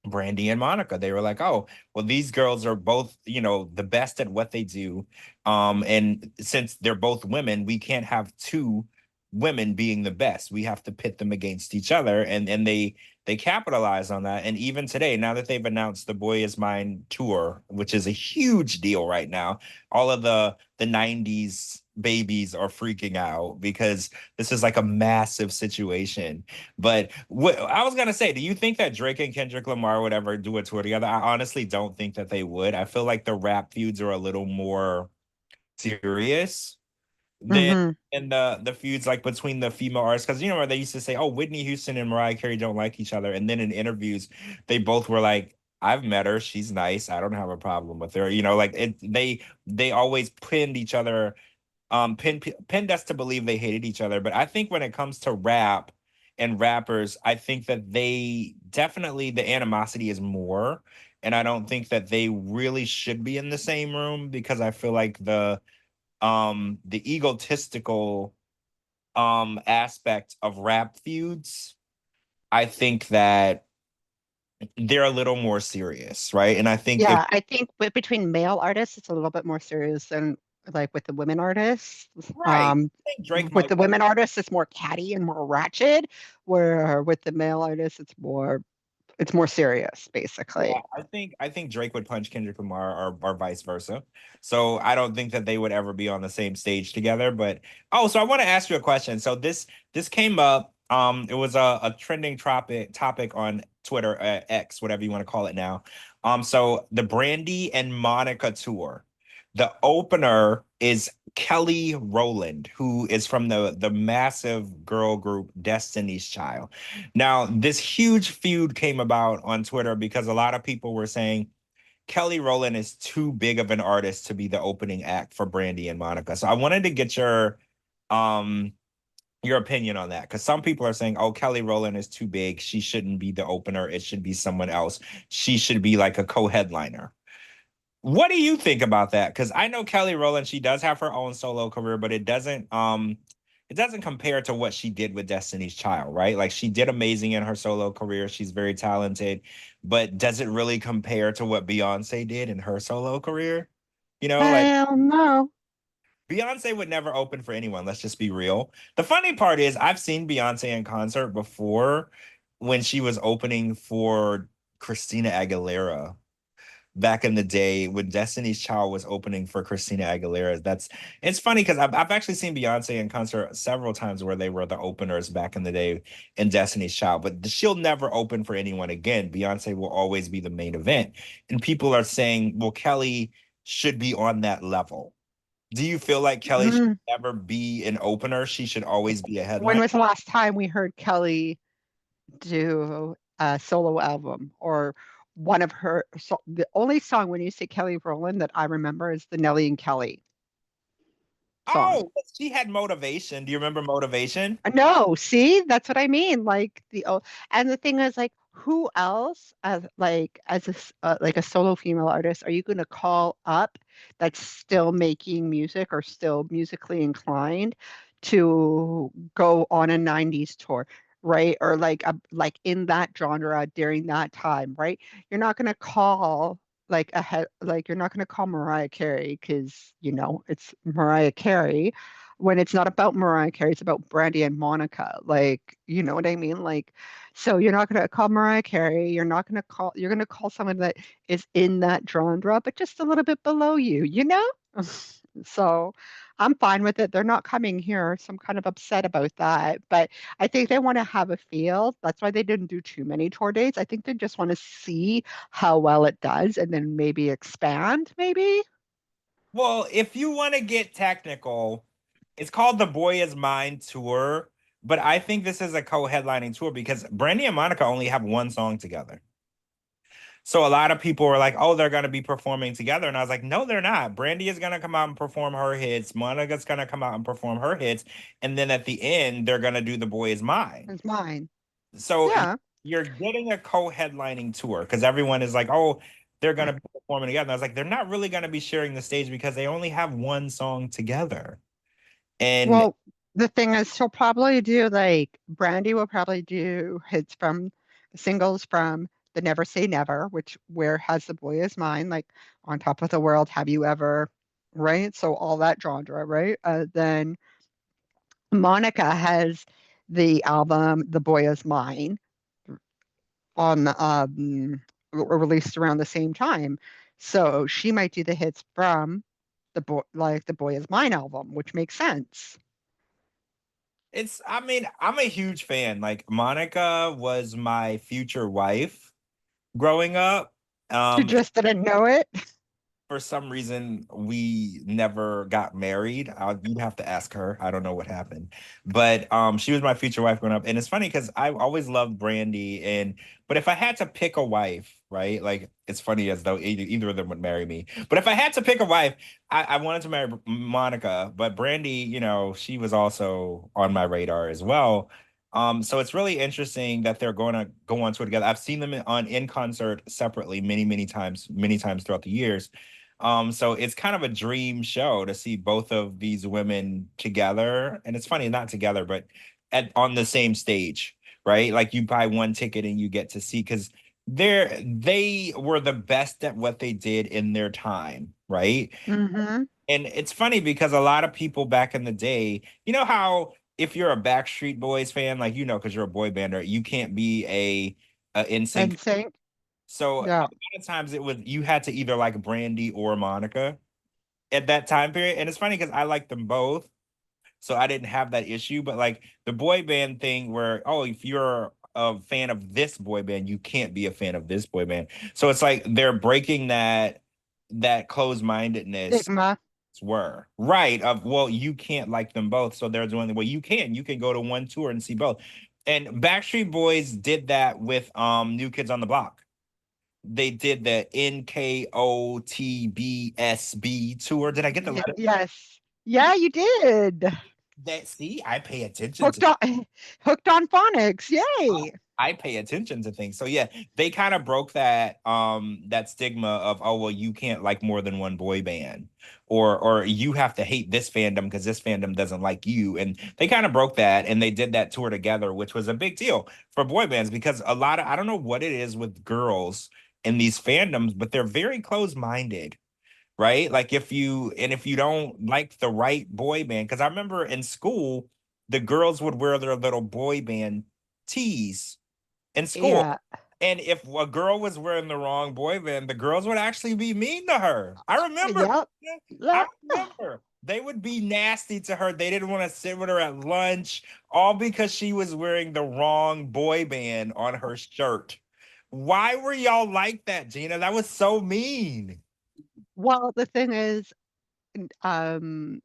Brandy and Monica. They were like, oh, well, these girls are both, the best at what they do. And since they're both women, we can't have two women being the best. We have to pit them against each other. And they capitalize on that. And even today, now that they've announced the Boy Is Mine tour, which is a huge deal right now, all of the 90s babies are freaking out because this is like a massive situation. But what I was gonna say, do you think that Drake and Kendrick Lamar would ever do a tour together? I honestly don't think that they would. I feel like the rap feuds are a little more serious than Mhm. in the feuds like between the female artists. Because where they used to say, "Oh, Whitney Houston and Mariah Carey don't like each other," and then in interviews, they both were like, "I've met her. She's nice. I don't have a problem with her." Like they always pinned each other, pinned us to believe they hated each other. But I think when it comes to rap and rappers, I think that they definitely the animosity is more. And I don't think that they really should be in the same room because I feel like the egotistical aspect of rap feuds, I think that they're a little more serious, right? And I think if Yeah, I think between male artists, it's a little bit more serious than like with the women artists. right, Um, I think Drake with might the women artists, it's more catty and more ratchet, where with the male artists, it's more serious, yeah, basically. I think Drake would punch Kendrick Lamar or vice versa. So I don't think that they would ever be on the same stage together. But so I want to ask you a question. So this came up. It was a trending topic on Twitter, X, whatever you want to call it now. So the Brandy and Monica tour. The opener is Kelly Rowland, who is from the massive girl group Destiny's Child. Now, this huge feud came about on Twitter because a lot of people were saying Kelly Rowland is too big of an artist to be the opening act for Brandy and Monica. So I wanted to get um your opinion on that because some people are saying, "Oh, Kelly Rowland is too big. She shouldn't be the opener. It should be someone else. She should be like a co-headliner." What do you think about that? Because I know Kelly Rowland, she does have her own solo career, but it doesn't compare to what she did with Destiny's Child, right? Like she did amazing in her solo career. She's very talented, but does it really compare to what Beyonce did in her solo career? Like Hell no. Beyonce would never open for anyone. Let's just be real. The funny part is I've seen Beyonce in concert before when she was opening for Christina Aguilera back in the day when Destiny's Child was opening for Christina Aguilera. It's funny because I've actually seen Beyonce in concert several times where they were the openers back in the day in Destiny's Child, but she'll never open for anyone again. Beyonce will always be the main event. And people are saying, well, Kelly should be on that level. Do you feel like Kelly should Mm. never be an opener? She should always be a When headline? was the last time we heard Kelly do a solo album or one of her the only song when you say Kelly Rowland that I remember is the Nelly and Kelly song. Oh, she had Motivation. Do you remember Motivation? No, see, that's what I mean. Like and the thing is, like, who else, as like a solo female artist, are you going to call up that's still making music or still musically inclined to go on a '90s tour, right? Or like in that genre during that time, right? You're not going to call like you're not going to call Mariah Carey because it's Mariah Carey when it's not about Mariah Carey, it's about Brandy and Monica. Like, you know what I mean? Like, so you're not going to call Mariah Carey. You're going to call someone that is in that genre, but just a little bit below you, you know? So I'm fine with it. They're not coming here, so I'm kind of upset about that. But I think they want to have a feel. That's why they didn't do too many tour dates. I think they just want to see how well it does and then maybe expand, maybe. Well, if you want to get technical, it's called the Boy Is Mine tour, but I think this is a co-headlining tour because Brandy and Monica only have one song together. So a lot of people were like, "Oh, they're going to be performing together." And I was like, "No, they're not. Brandy is going to come out and perform her hits. Monica's going to come out and perform her hits, and then at the end, they're going to do The Boy Is Mine." It's mine. So Yeah. you're getting a co-headlining tour because everyone is like, "Oh, they're going to be performing together." And I was like, "They're not really going to be sharing the stage because they only have one song together." And Well, the thing is, she'll probably do like Brandy will probably do hits from singles from the Never Say Never, which where has the boy is mine, like On Top of the World, Have You Ever, right? So all that genre, right? Then Monica has the album The Boy Is Mine on released around the same time. So she might do the hits from the Boy Is Mine album, which makes sense. I mean, I'm a huge fan. Like Monica was my future wife growing up. She Um, just didn't know it. for some reason we never got married. You'd have to ask her. I don't know what happened, but she was my future wife growing up, and it's funny because I always loved Brandy. And but if I had to pick a wife, right? Like it's funny as though either of them would marry me. But if I had to pick a wife, I wanted to marry Monica, but Brandy, she was also on my radar as well. So it's really interesting that they're going to go on tour together. I've seen them in concert separately many times throughout the years. So it's kind of a dream show to see both of these women together. And it's funny, not together, but on the same stage, right? Like you buy one ticket and you get to see because they were the best at what they did in their time, right? Hmm. And it's funny because a lot of people back in the day, you know how if you're a Backstreet Boys fan, like because you're a boy bander, you can't be a NSYNC. And sync. So a Yeah. lot of times you had to either like Brandy or Monica at that time period. And it's funny because I like them both. So I didn't have that issue. But like the boy band thing where, oh, if you're a fan of this boy band, you can't be a fan of this boy band. So it's like they're breaking that closed-mindedness Stigma. were right of, well, you can't like them both. So they're doing, well, you can go to one tour and see both. And Backstreet Boys did that with New Kids on the Block. They did the NKOTBSB tour. Did I get the letter? Yes. Yeah, you did. That see, I pay attention to Hooked on hooked on phonics. Yay. I pay attention to things. So yeah, they kind of broke that stigma of, oh well, you can't like more than one boy band, or you have to hate this fandom because this fandom doesn't like you. And they kind of broke that and they did that tour together, which was a big deal for boy bands because a lot of, I don't know what it is with girls in these fandoms, but they're very close-minded. right? Like if you don't like the right boy band, because I remember in school, the girls would wear their little boy band tees in school. Yeah. And if a girl was wearing the wrong boy band, the girls would actually be mean to her. I remember. Yep. I Yep. remember. They would be nasty to her. They didn't want to sit with her at lunch, all because she was wearing the wrong boy band on her shirt. Why were y'all like that, Gina? That was so mean. Well, the thing is, um,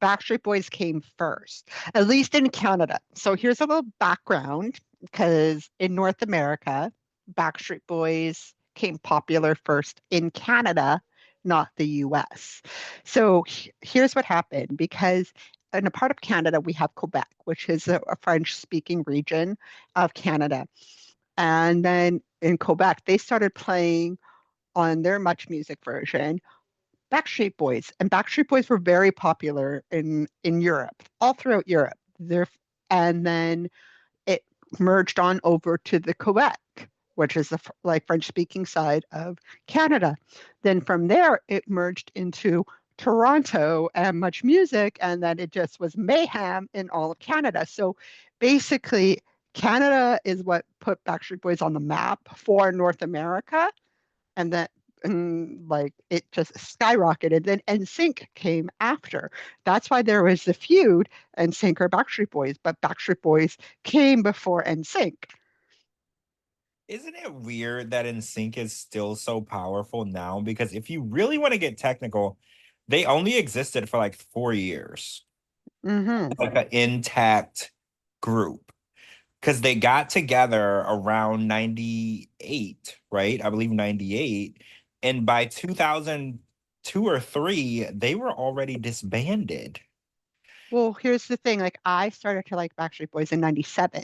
Backstreet Boys came first, at least in Canada. So here's a little background, because in North America, Backstreet Boys came popular first in Canada, not the US. So here's what happened, because in a part of Canada, we have Quebec, which is a French-speaking region of Canada. And then in Quebec, they started playing on their Much Music version Backstreet Boys, and Backstreet Boys were very popular in Europe, all throughout Europe. And then it merged on over to the Quebec, which is the like French-speaking side of Canada. Then from there, it merged into Toronto and Much Music, and then it just was mayhem in all of Canada. So basically, Canada is what put Backstreet Boys on the map for North America, and that and like it just skyrocketed. Then NSYNC came after. That's why there was the feud, NSYNC or Backstreet Boys, but Backstreet Boys came before NSYNC. Isn't it weird that NSYNC is still so powerful now? Because if you really want to get technical, they only existed for like 4 years, Hmm. like an intact group. Because they got together around 98, right? I believe 98. And by 2002 or three, they were already disbanded. Well, here's the thing. Like I started to like Backstreet Boys in 97,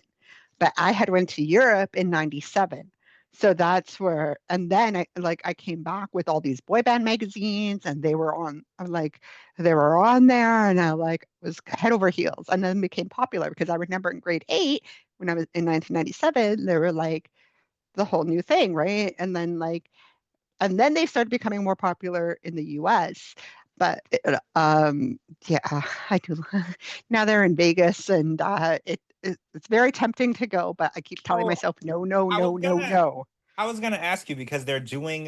but I had went to Europe in 97. So that's where, and then I came back with all these boy band magazines, and they were on, I'm like, they were on there, and I like was head over heels, and then became popular because I remember in grade 8 when I was in 1997, they were like the whole new thing, right? And then they started becoming more popular in the US. But yeah, I do. Now they're in Vegas, and it's very tempting to go, but I keep telling Oh, myself, no, no, I was no, no, gonna no. I was gonna ask you because they're doing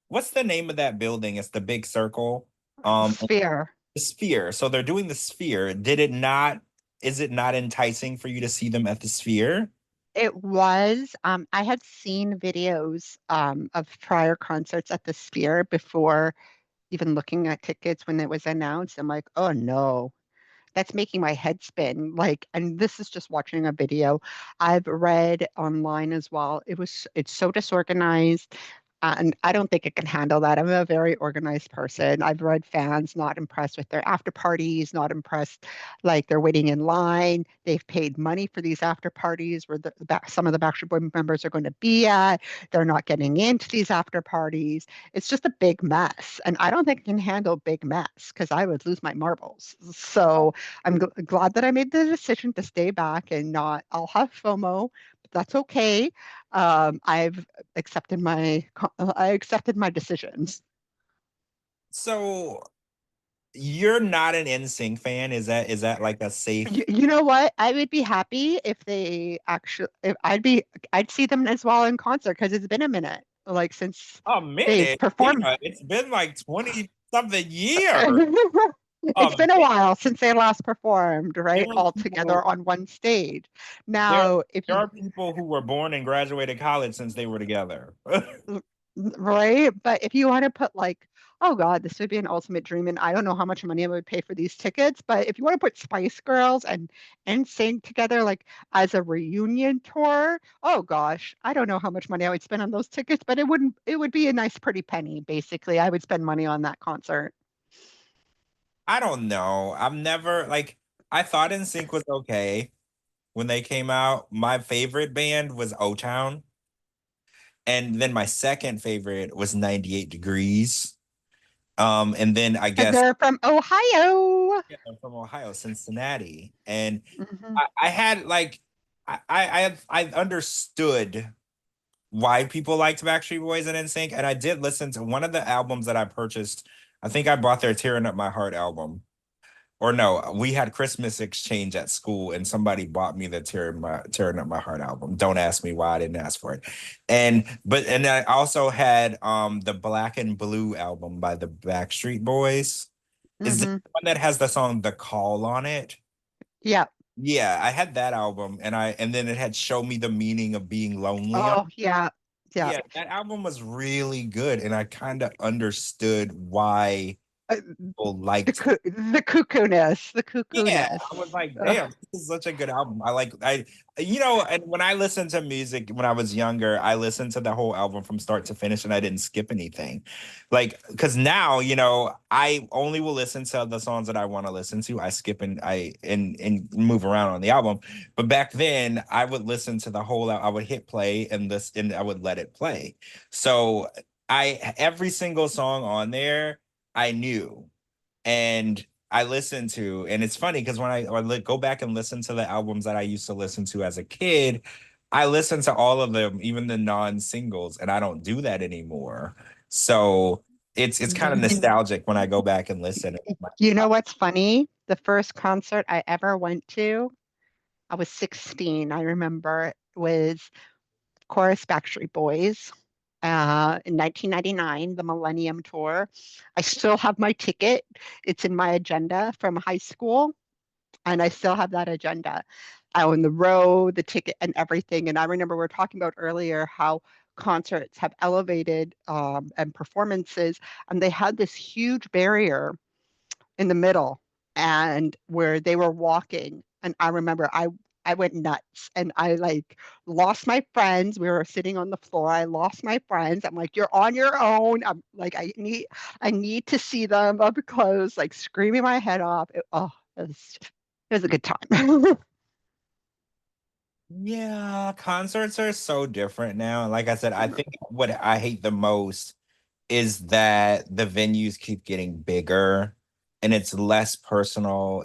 what's the name of that building? It's the big circle. The Um Sphere. the Sphere. So they're doing the Sphere. Did it not is it not enticing for you to see them at the Sphere? It was. I had seen videos of prior concerts at the Sphere before even looking at tickets when it was announced. I'm like, oh no, that's making my head spin. Like, and this is just watching a video. I've read online as well. It's so disorganized. And I don't think it can handle that. I'm a very organized person. I've read fans not impressed with their after parties, not impressed, like they're waiting in line. They've paid money for these after parties where some of the Backstreet Boy members are going to be at. They're not getting into these after parties. It's just a big mess. And I don't think I can handle big mess because I would lose my marbles. So I'm glad that I made the decision to stay back and not, I'll have FOMO, but that's okay. I've accepted I accepted my decisions. So you're not an NSYNC fan? Is that like a safe You know what? I would be happy if they actually, if I'd see them as well in concert because it's been a minute, like since a they've minute? performed. Tina, it's been like 20 something years. It's Um been a while since they last performed, there right? are All together people on one stage. there Now, if there you are people who were born and graduated college since they were together. right? But if you want to put like, oh God, this would be an ultimate dream, and I don't know how much money I would pay for these tickets, but if you want to put Spice Girls and sing together like as a reunion tour, oh gosh, I don't know how much money I would spend on those tickets, but it would be a nice pretty penny, basically. I would spend money on that concert. I don't know. I thought NSYNC was okay when they came out. My favorite band was O Town. And then my second favorite was 98 Degrees. And then I And guess they're from Ohio. yeah, I'm from Ohio, Cincinnati. And Hmm. I had like I understood why people liked Backstreet Boys and NSYNC, and I did listen to one of the albums that I purchased. I think I bought their "Tearing Up My Heart" album. Or no, we had Christmas exchange at school, and somebody bought me the "Tearing Up My Heart" album. Don't ask me why I didn't ask for it. And I also had the "Black and Blue" album by the Backstreet Boys. Is this Hmm. the one that has the song "The Call" on it? Yeah. Yeah, I had that album, and then it had "Show Me the Meaning of Being Lonely." Oh, yeah. Yeah. Yeah, that album was really good, and I kind of understood why Uh, people liked. the cuckoo-ness, the Yeah, cuckoo-ness. I was like, Ugh. damn, this is such a good album. And when I listened to music when I was younger, I listened to the whole album from start to finish and I didn't skip anything. Like, because now, I only will listen to the songs that I want to listen to. I skip and move around on the album. But back then, I would listen to the whole, I would hit play and I would let it play. So every single song on there, I knew. And I listen to, and it's funny because when go back and listen to the albums that I used to listen to as a kid, I listen to all of them, even the non-singles, and I don't do that anymore. So it's kind of nostalgic when I go back and listen. You know what's funny? The first concert I ever went to, I was 16. I remember it was, of course, Backstreet Boys. In 1999, the Millennium Tour. I still have my ticket. It's in my agenda from high school, and I still have that agenda. I own the row, the ticket, and everything. And I remember we were talking about earlier how concerts have elevated and performances, and they had this huge barrier in the middle and where they were walking. And I remember I went nuts and I like lost my friends. We were sitting on the floor. I lost my friends. I'm like, you're on your own. I'm like, I need to see them up close, like screaming my head off. It was a good time. Yeah, concerts are so different now. And like I said, I think what I hate the most is that the venues keep getting bigger and it's less personal.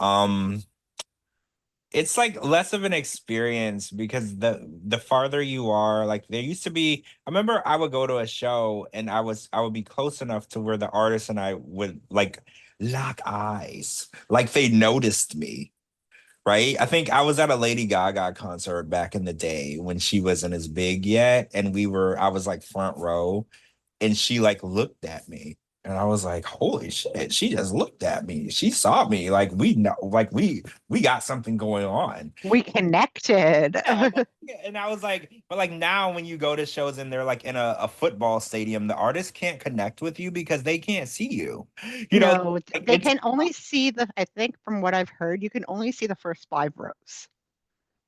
Um it's like less of an experience because the farther you are, like there used to be, I remember I would go to a show and I would be close enough to where the artist and I would like lock eyes, like they noticed me. Right. I think I was at a Lady Gaga concert back in the day when she wasn't as big yet. And I was like front row and she like looked at me. And I was like, holy shit, she just looked at me. She saw me. Like we know, like we got something going on. We connected. Yeah, and I was like, but like now when you go to shows and they're like in a football stadium, the artist can't connect with you because they can't see you. You know, No, like they can only see I think from what I've heard, you can only see the first 5 rows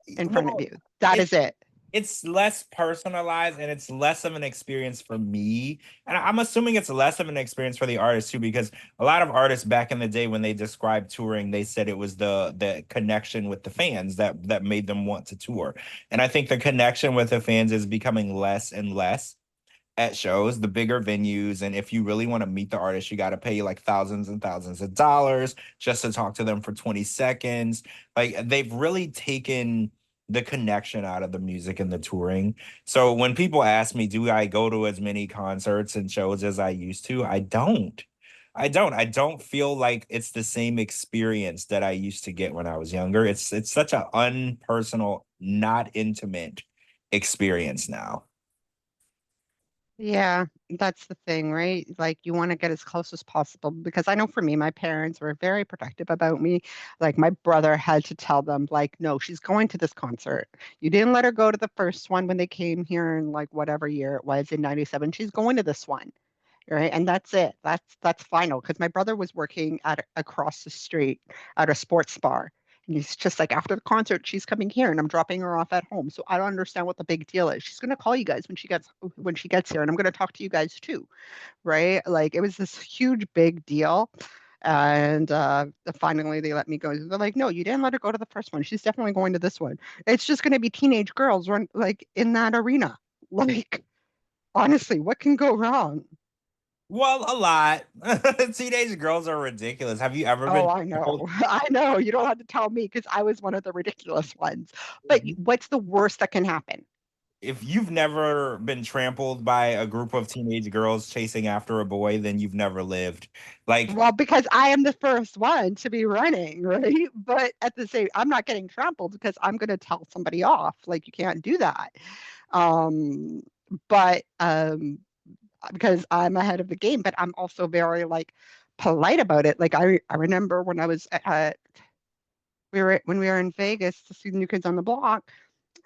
in front of well, you. That it's is it. it's less personalized and it's less of an experience for me. And I'm assuming it's less of an experience for the artist too, because a lot of artists back in the day when they described touring, they said it was the connection with the fans that made them want to tour. And I think the connection with the fans is becoming less and less at shows, the bigger venues. And if you really want to meet the artist, you got to pay like thousands and thousands of dollars just to talk to them for 20 seconds. Like they've really taken the connection out of the music and the touring. So when people ask me, do I go to as many concerts and shows as I used to? I don't. I don't feel like it's the same experience that I used to get when I was younger. It's such an unpersonal, not intimate experience now. Yeah, that's the thing, right? Like you want to get as close as possible because I know for me, my parents were very protective about me. Like my brother had to tell them, like, no, she's going to this concert. You didn't let her go to the first one when they came here in like whatever year it was in 97. She's going to this one. Right. And that's it. That's final. Because my brother was working at across the street at a sports bar. And he's just like, after the concert, she's coming here and I'm dropping her off at home. So I don't understand what the big deal is. She's gonna call you guys when she gets here, and I'm gonna talk to you guys too. Right. Like it was this huge big deal. And finally they let me go. They're like, no, you didn't let her go to the first one. She's definitely going to this one. It's just gonna be teenage girls run like in that arena. Like, honestly, what can go wrong? Well, a lot. Teenage girls are ridiculous. Have you ever Oh, been I told? know. I know. You don't have to tell me because I was one of the ridiculous ones. But what's the worst that can happen? if you've never been trampled by a group of teenage girls chasing after a boy, then you've never lived. Like, Well, because I am the first one to be running, right? But at the same, I'm not getting trampled because I'm going to tell somebody off. Like you can't do that. Um, but because I'm ahead of the game, but I'm also very like polite about it. Like I remember when I was at when we were in Vegas to see the New Kids on the Block,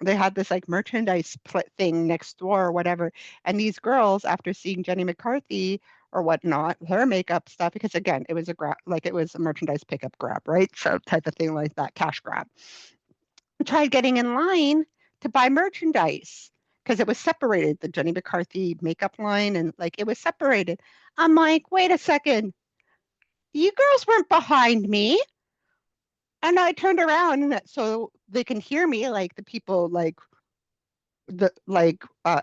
they had this like merchandise thing next door or whatever. And these girls, after seeing Jenny McCarthy or whatnot, her makeup stuff, because again, it was a grab, like it was a merchandise pickup grab, right? So type of thing like that, cash grab. I tried getting in line to buy merchandise because it was separated, the Jenny McCarthy makeup line, and like it was separated. I'm like, wait a second, you girls weren't behind me. And I turned around and so they can hear me, like the people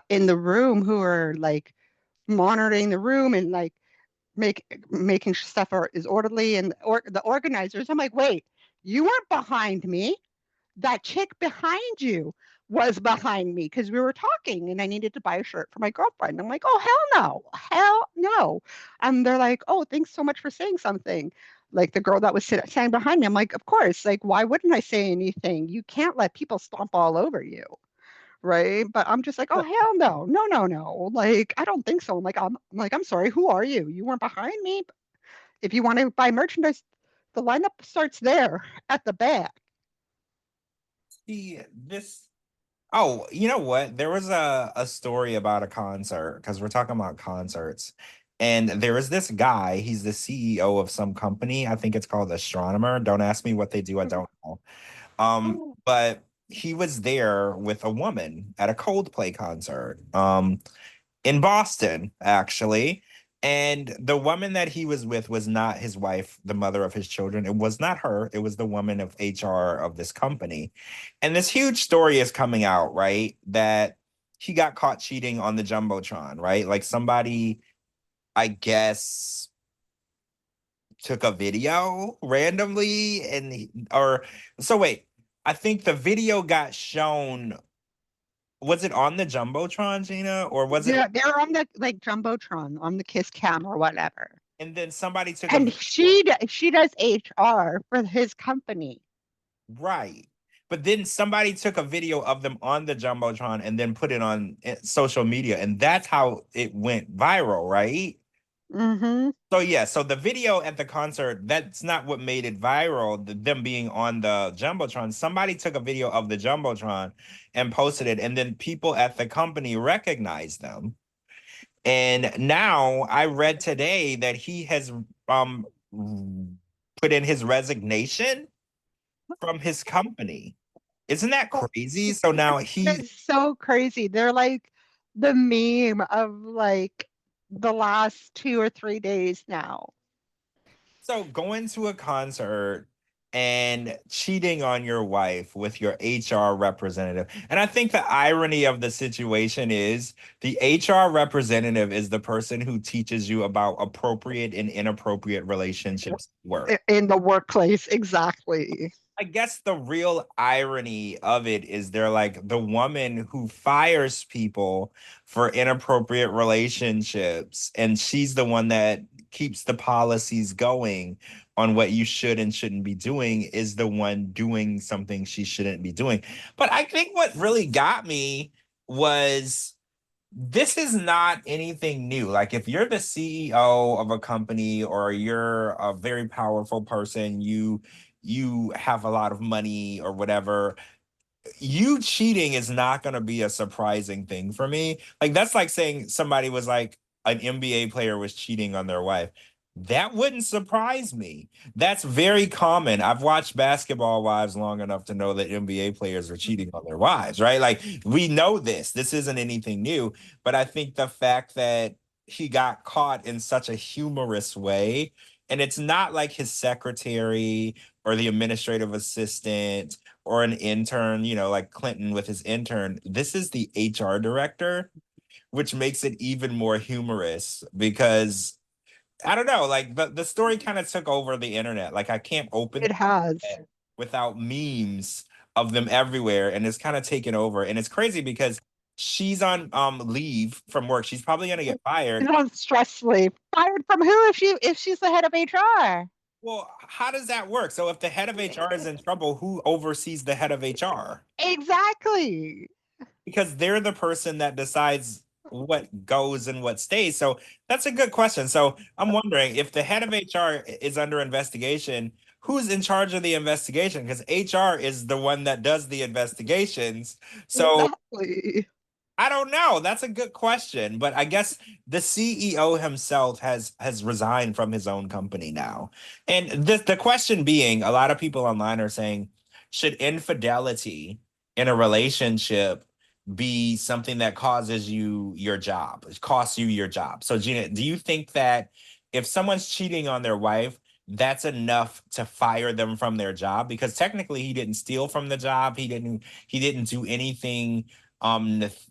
in the room who are like monitoring the room and like making stuff is orderly and or the organizers. I'm like, wait, you weren't behind me. That chick behind you was behind me because we were talking and I needed to buy a shirt for my girlfriend. I'm like, oh, hell no, hell no. And they're like, oh, thanks so much for saying something. Like the girl that was standing behind me, I'm like, of course, like, why wouldn't I say anything? You can't let people stomp all over you, right? But I'm just like, oh, hell no, no, no, no. Like, I don't think so. I'm like, I'm sorry, who are you? You weren't behind me. If you want to buy merchandise, the lineup starts there at the back. see, this. Oh, you know what? There was a story about a concert because we're talking about concerts. And there is this guy, he's the CEO of some company. I think it's called Astronomer. Don't ask me what they do, I don't know. But he was there with a woman at a Coldplay concert. In Boston, actually. And the woman that he was with was not his wife, the mother of his children. It was not her. It was the woman of HR of this company. And this huge story is coming out, right? That he got caught cheating on the Jumbotron, right? Like somebody, I guess, took a video randomly or so wait, I think the video got shown. Was it on the Jumbotron, Gina? Or was it They're on the like jumbotron on the Kiss Cam or whatever, and then somebody took a and video. she does HR for his company. Right. But then somebody took a video of them on the Jumbotron and then put it on social media. And that's how it went viral, right? Mm-hmm. So, yeah. So the video at the concert, that's not what made it viral, them being on the Jumbotron. Somebody took a video of the Jumbotron and posted it. And then people at the company recognized them. And now I read today that he has um put in his resignation from his company. Isn't that crazy? So now he's It's so crazy. They're like the meme of like the last 2 or 3 days now. so going to a concert and cheating on your wife with your HR representative. And I think the irony of the situation is the HR representative is the person who teaches you about appropriate and inappropriate relationships at work. In the workplace, exactly. I guess the real irony of it is they're like the woman who fires people for inappropriate relationships, and she's the one that keeps the policies going on what you should and shouldn't be doing, is the one doing something she shouldn't be doing. But I think what really got me was this is not anything new. Like if you're the CEO of a company or you're a very powerful person, you have a lot of money or whatever, you cheating is not going to be a surprising thing for me. Like that's like saying somebody was like an NBA player was cheating on their wife. That wouldn't surprise me. That's very common. I've watched basketball wives long enough to know that NBA players are cheating on their wives, right? Like we know this. This isn't anything new, but I think the fact that he got caught in such a humorous way, and it's not like his secretary or the administrative assistant or an intern, like Clinton with his intern. This is the HR director, which makes it even more humorous because I don't know, like the story kind of took over the internet. Like I can't open It has. it without memes of them everywhere, and it's kind of taken over. And it's crazy because She's on leave from work. She's probably gonna get She's fired. on stress leave. Fired from who if she's the head of HR? Well, how does that work? So if the head of HR is in trouble, who oversees the head of HR? Exactly. Because they're the person that decides what goes and what stays. So that's a good question. So I'm wondering if the head of HR is under investigation, who's in charge of the investigation? Because HR is the one that does the investigations. So Exactly. I don't know. That's a good question, but I guess the CEO himself has resigned from his own company now. And the question being, a lot of people online are saying, should infidelity in a relationship be something that causes you your job, it costs you your job? So Gina, do you think that if someone's cheating on their wife, that's enough to fire them from their job? Because technically he didn't steal from the job. He didn't do anything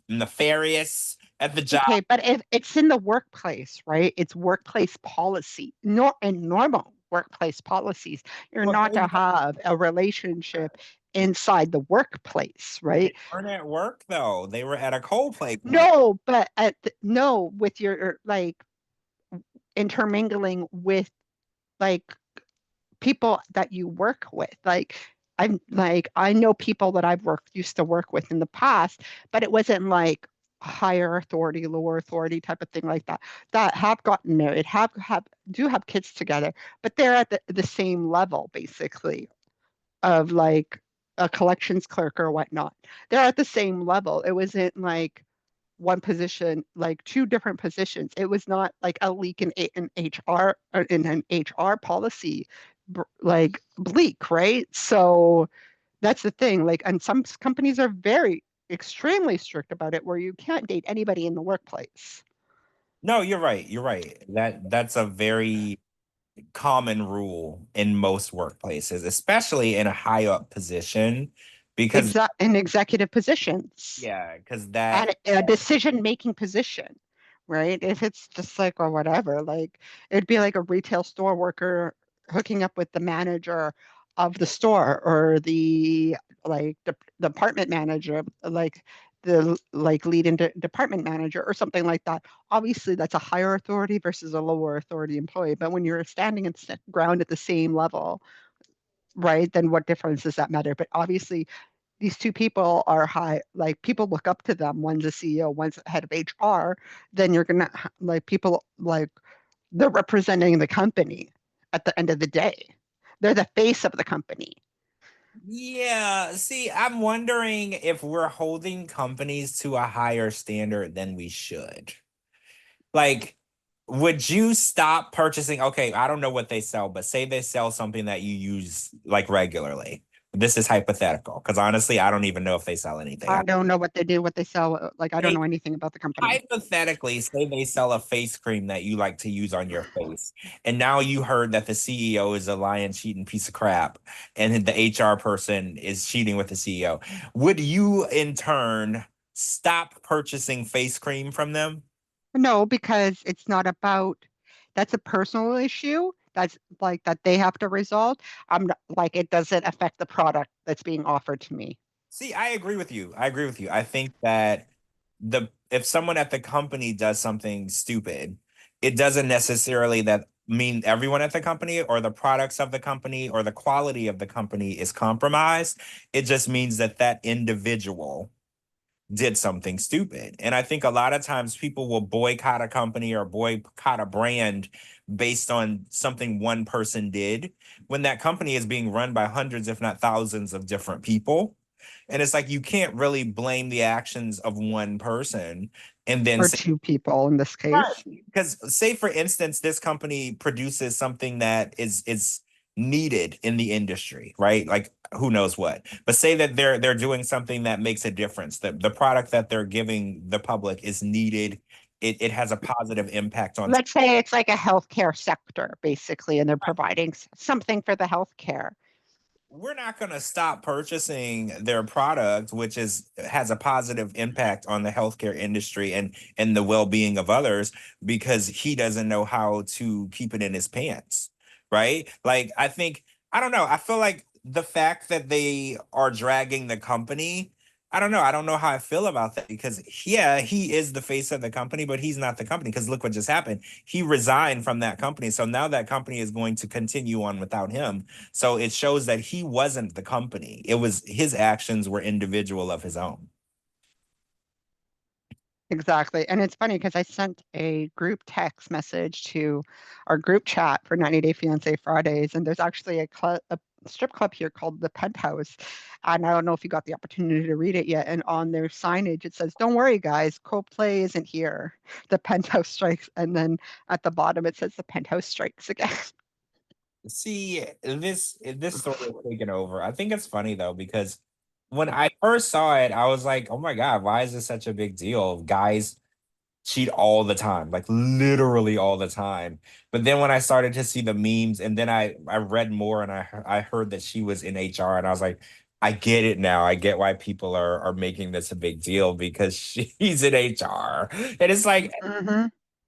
nefarious at the job. Okay, but if it's in the workplace, right? It's workplace policy, nor and normal workplace policies. You're But not to have a relationship inside the workplace, they right? weren't at work though. They were at a Coldplay concert. No, but no, with your like intermingling with like people that you work with. I know people that I've worked used to work with in the past, but it wasn't like higher authority, lower authority type of thing like that. That have gotten married, have do have kids together, but they're at the same level basically of like a collections clerk or whatnot. They're at the same level. It wasn't like one position, like two different positions. It was not like a leak in HR or in an HR policy, like bleak, right? So that's the thing. Like, and some companies are very extremely strict about it, where you can't date anybody in the workplace. No, you're right. You're right. That's a very common rule in most workplaces, especially in a high up position, because In executive positions yeah, because that and a decision making position, right? If it's just like or whatever, like it'd be like a retail store worker hooking up with the manager of the store or the like the department manager, like the like lead into department manager or something like that. Obviously, that's a higher authority versus a lower authority employee. But when you're standing and ground at the same level, right, then what difference does that matter? But obviously, these two people are high, like people look up to them. One's a CEO, one's head of HR. Then you're gonna like people like they're representing the company at the end of the day. They're the face of the company. yeah, see, I'm wondering if we're holding companies to a higher standard than we should. Like, would you stop purchasing? Okay, I don't know what they sell, but say they sell something that you use like regularly. This is hypothetical because honestly, I don't even know if they sell anything. I don't know what they do, what they sell. Like I don't They know anything about the company. hypothetically say they sell a face cream that you like to use on your face, and now you heard that the CEO is a lying, cheating piece of crap, and the HR person is cheating with the CEO. Would you, in turn, stop purchasing face cream from them? No, because it's not about that's a personal issue. That's like that they have to resolve. I'm not, like it doesn't affect the product that's being offered to me. See, I agree with you. I agree with you. I think that the if someone at the company does something stupid, it doesn't necessarily that mean everyone at the company or the products of the company or the quality of the company is compromised. It just means that that individual did something stupid. And I think a lot of times people will boycott a company or boycott a brand based on something one person did when that company is being run by hundreds, if not thousands, of different people. And it's like you can't really blame the actions of one person and then Or say, two people in this right. case. Because say for instance, this company produces something that is needed in the industry, right? Like who knows what. But say that they're doing something that makes a difference. That the product that they're giving the public is needed. It has a positive impact on Let's say it's like a healthcare sector, basically, and they're providing something for the healthcare. we're not going to stop purchasing their product, which is has a positive impact on the healthcare industry and the well-being of others because he doesn't know how to keep it in his pants, right? Like I think I don't know. I feel like the fact that they are dragging the company, I don't know. I don't know how I feel about that because, yeah, he is the face of the company, but he's not the company because look what just happened. He resigned from that company. So now that company is going to continue on without him. So it shows that he wasn't the company. It was his actions were individual of his own. Exactly. And it's funny because I sent a group text message to our group chat for 90 Day Fiancé Fridays, and there's actually a strip club here called the Penthouse. And I don't know if you got the opportunity to read it yet. And on their signage, it says, "Don't worry, guys, Coldplay isn't here. The Penthouse strikes." And then at the bottom, it says, "The Penthouse strikes again." See, this story is taken over. I think it's funny though, because when I first saw it, I was like, oh my God, why is this such a big deal? Guys cheat all the time, like literally all the time. But then when I started to see the memes, and then I read more, and I heard that she was in HR, and I was like, I get it now. I get why people are making this a big deal because she's in HR, and it's like Hmm.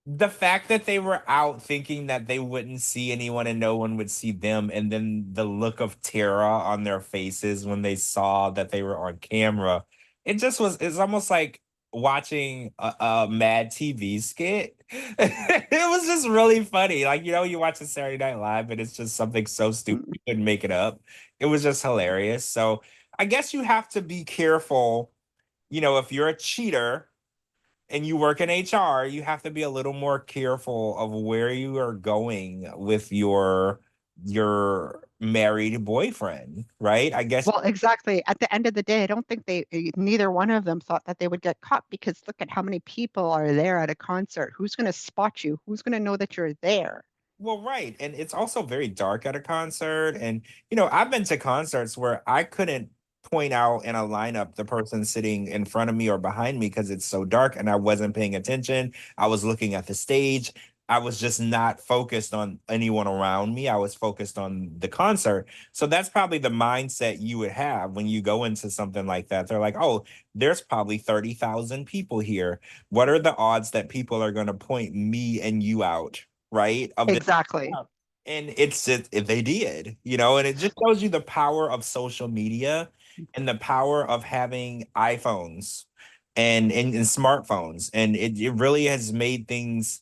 the fact that they were out thinking that they wouldn't see anyone and no one would see them, and then the look of terror on their faces when they saw that they were on camera, it just was, it's almost like watching a Mad TV skit. It was just really funny. Like, you watch a Saturday Night Live and it's just something so stupid you couldn't make it up. It was just hilarious. So I guess you have to be careful, if you're a cheater and you work in HR, you have to be a little more careful of where you are going with your married boyfriend, right? I guess. Well, exactly. At the end of the day, I don't think neither one of them thought that they would get caught because look at how many people are there at a concert. Who's going to spot you? Who's going to know that you're there? Well, right. And it's also very dark at a concert. And, I've been to concerts where I couldn't point out in a lineup the person sitting in front of me or behind me because it's so dark and I wasn't paying attention. I was looking at the stage. I was just not focused on anyone around me. I was focused on the concert. So that's probably the mindset you would have when you go into something like that. They're like, oh, there's probably 30,000 people here. What are the odds that people are going to point me and you out? Right? Of this. Exactly. And it's just, if they did, and it just shows you the power of social media and the power of having iPhones and smartphones. And it really has made things,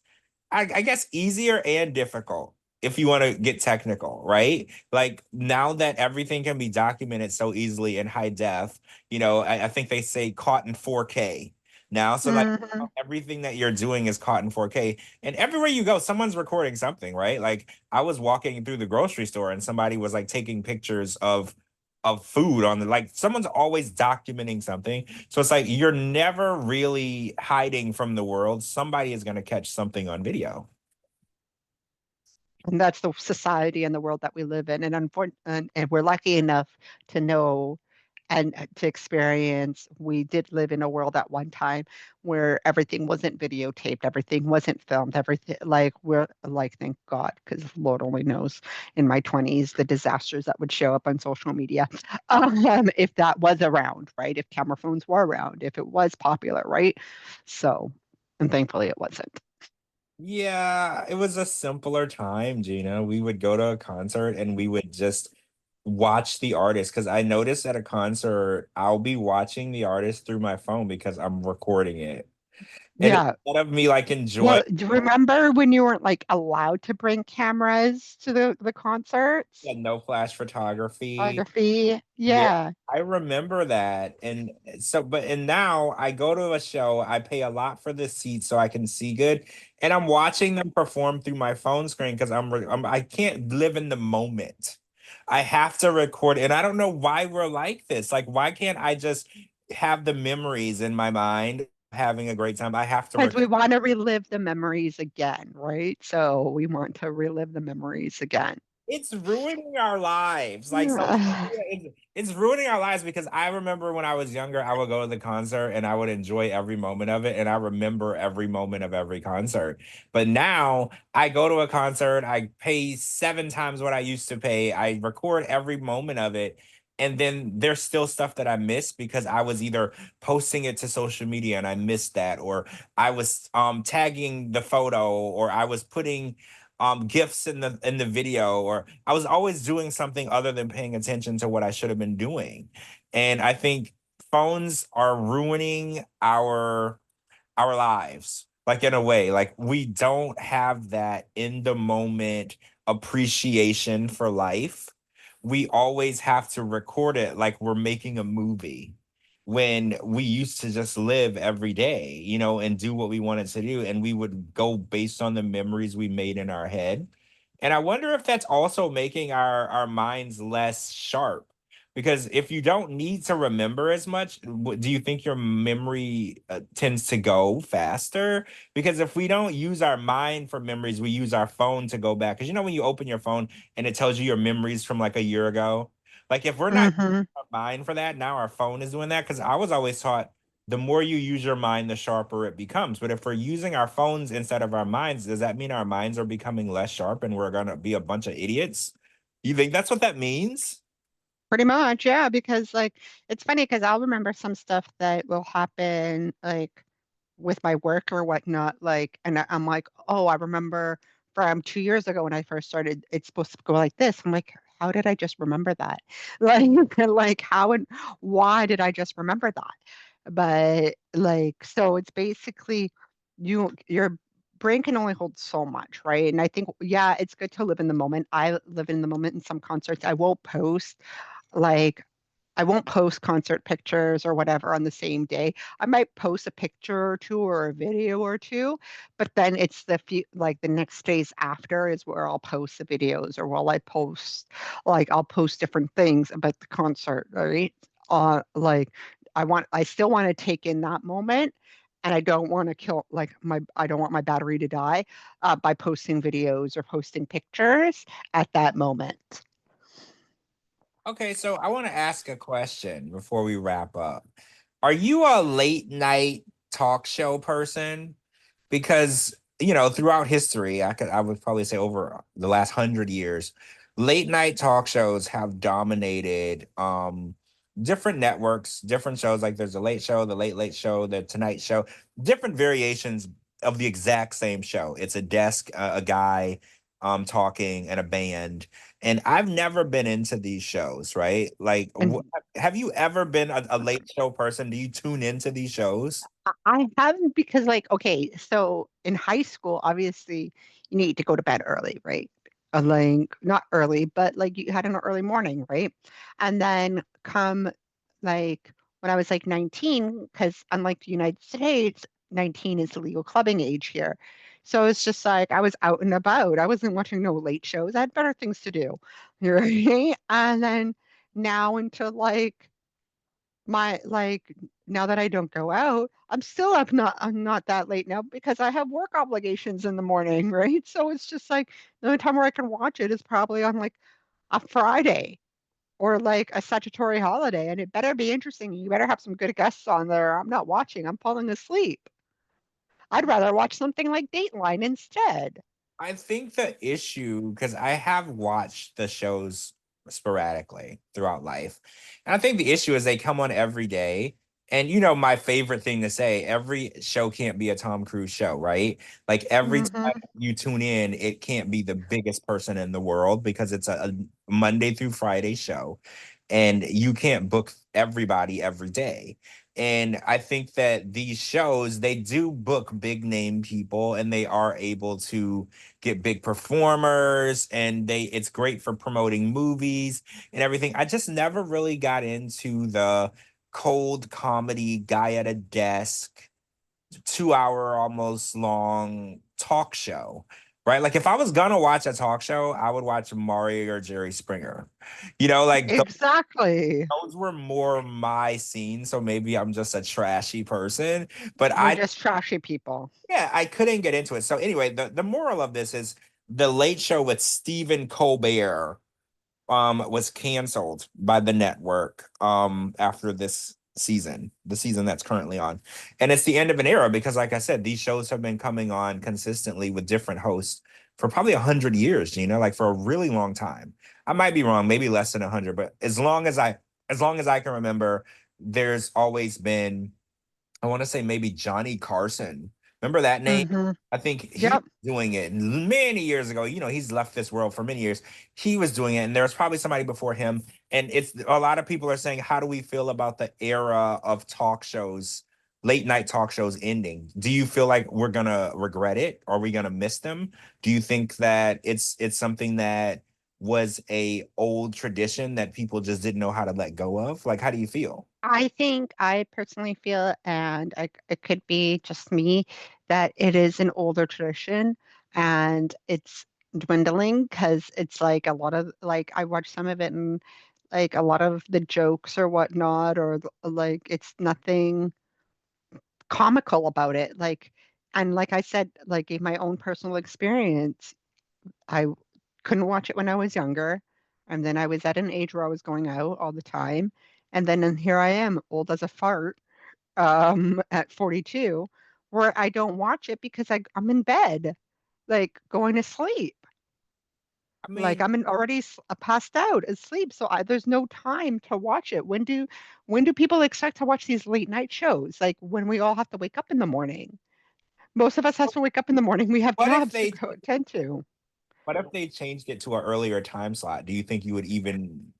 I guess, easier and difficult if you want to get technical, right? Like now that everything can be documented so easily in high def, I think they say caught in 4K now. So like Hmm. everything that you're doing is caught in 4K. And everywhere you go, someone's recording something, right? Like I was walking through the grocery store and somebody was like taking pictures of food on the, like someone's always documenting something. So it's like you're never really hiding from the world. Somebody is going to catch something on video. And that's the society and the world that we live in. And we're lucky enough to know and to experience. We did live in a world at one time where everything wasn't videotaped, everything wasn't filmed, everything like we're like, thank God, because Lord only knows in my 20s the disasters that would show up on social media. If that was around, right? If camera phones were around, if it was popular, right? So, and thankfully it wasn't. Yeah, it was a simpler time, Gina. We would go to a concert and we would just watch the artist because I noticed at a concert, I'll be watching the artist through my phone because I'm recording it. And Yeah. instead of me like enjoying, Well, do you remember when you weren't like allowed to bring cameras to the concerts? yeah, no flash photography. Photography. Yeah, Yeah. I remember that. And now I go to a show, I pay a lot for the seat so I can see good, and I'm watching them perform through my phone screen because I can't live in the moment. I have to record, and I don't know why we're like this. Like, why can't I just have the memories in my mind, having a great time? I have to Because we want to relive the memories again, right? So we want to relive the memories again. it's ruining our lives. Like social Yeah. media it's ruining our lives because I remember when I was younger, I would go to the concert and I would enjoy every moment of it. And I remember every moment of every concert. But now I go to a concert, I pay 7 times what I used to pay. I record every moment of it. And then there's still stuff that I missed because I was either posting it to social media and I missed that, or I was tagging the photo, or I was putting gifts in the video, or I was always doing something other than paying attention to what I should have been doing. And I think phones are ruining our lives, like in a way. Like we don't have that in the moment appreciation for life. We always have to record it like we're making a movie, when we used to just live every day, and do what we wanted to do, and we would go based on the memories we made in our head. And I wonder if that's also making our minds less sharp, because if you don't need to remember as much, do you think your memory tends to go faster? Because if we don't use our mind for memories, we use our phone to go back. Because when you open your phone and it tells you your memories from like a year ago, like if we're not using Mm-hmm. our mind for that, now our phone is doing that. Because I was always taught the more you use your mind, the sharper it becomes. But if we're using our phones instead of our minds, does that mean our minds are becoming less sharp and we're going to be a bunch of idiots? You think that's what that means? Pretty much, yeah, because like it's funny because I'll remember some stuff that will happen like with my work or whatnot, like, and I'm like, oh, I remember from 2 years ago when I first started, it's supposed to go like this. I'm like, how did I just remember that? Like how and why did I just remember that? But like, so it's basically your brain can only hold so much, right? And I think, yeah, it's good to live in the moment. I live in the moment in some concerts. Like I won't post concert pictures or whatever on the same day. I might post a picture or two or a video or two, but then it's the few like the next days after is where I'll post the videos or will I post like I'll post different things about the concert, right? Like I still want to take in that moment and I don't want to kill like my I don't want my battery to die by posting videos or posting pictures at that moment. Okay, so I want to ask a question before we wrap up. Are you a late night talk show person? Because, throughout history, I would probably say over the last 100 years, late night talk shows have dominated different networks, different shows. Like there's the Late Show, the Late Late Show, the Tonight Show, different variations of the exact same show. It's a desk, a guy talking, and a band. And I've never been into these shows, right? Like, And have you ever been a late show person? Do you tune into these shows? I haven't because like okay, so in high school, obviously you need to go to bed early, right? Like not early, but like you had an early morning, right? And then come like when I was like 19, because unlike the United States, 19 is the legal clubbing age here. So it's just like I was out and about. I wasn't watching no late shows. I had better things to do, right? And then now into like my like now that I don't go out, I'm not that late now because I have work obligations in the morning, right? So it's just like the only time where I can watch it is probably on like a Friday or like a statutory holiday, and it better be interesting. You better have some good guests on there. I'm not watching. I'm falling asleep. I'd rather watch something like Dateline instead. I think the issue, because I have watched the shows sporadically throughout life, and I think the issue is they come on every day. And my favorite thing to say, every show can't be a Tom Cruise show, right? Like every time Hmm. you tune in, it can't be the biggest person in the world because it's a Monday through Friday show. And you can't book everybody every day. And I think that these shows, they do book big name people and they are able to get big performers, and it's great for promoting movies and everything. I just never really got into the cold comedy guy at a desk 2 hour almost long talk show, right? Like if I was gonna watch a talk show, I would watch Maury or Jerry Springer. Like Exactly. those were more my scene. So maybe I'm just a trashy person, but We're I just trashy people. yeah, I couldn't get into it. So anyway, the moral of this is the Late Show with Stephen Colbert was canceled by the network after this season, the season that's currently on. And it's the end of an era because like I said, these shows have been coming on consistently with different hosts for probably 100 years, like for a really long time. I might be wrong, maybe less than 100, but as long as I can remember, there's always been, I want to say maybe Johnny Carson Remember that name? Mm-hmm. I think he was Yep. doing it many years ago. He's left this world for many years. He was doing it, and there was probably somebody before him. And it's a lot of people are saying, how do we feel about the era of talk shows, late night talk shows ending? Do you feel like we're gonna regret it? Are we gonna miss them? Do you think that it's something that was a old tradition that people just didn't know how to let go of? Like, how do you feel? I think I personally feel, and it could be just me, that it is an older tradition and it's dwindling because it's like a lot of like I watched some of it and like a lot of the jokes or whatnot, or like it's nothing comical about it. Like, and like I said, like in my own personal experience, I couldn't watch it when I was younger. And then I was at an age where I was going out all the time. And here I am, old as a fart, at 42, where I don't watch it because I'm in bed, like going to sleep. I Like mean, I'm already passed out asleep, so there's no time to watch it. When do people expect to watch these late night shows? Like when we all have to wake up in the morning. Most of us have to wake up in the morning. We have what if jobs to they go attend to. what if they changed it to an earlier time slot? Do you think you would even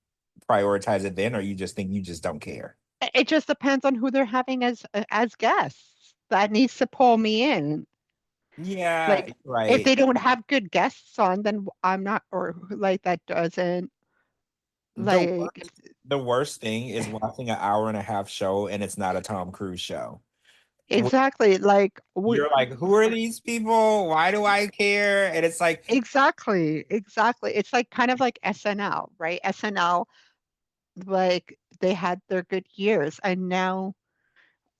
prioritize it then, or you just think you just don't care? It just depends on who they're having as guests. That needs to pull me in. Yeah, Like if right. they don't have good guests on, then I'm not, or like that doesn't The like worst, the worst thing is watching an hour and a half show and it's not a Tom Cruise show. exactly like You're like, who are these people? Why do I care? And it's like, exactly. It's like kind of like SNL, right? SNL, like they had their good years, and now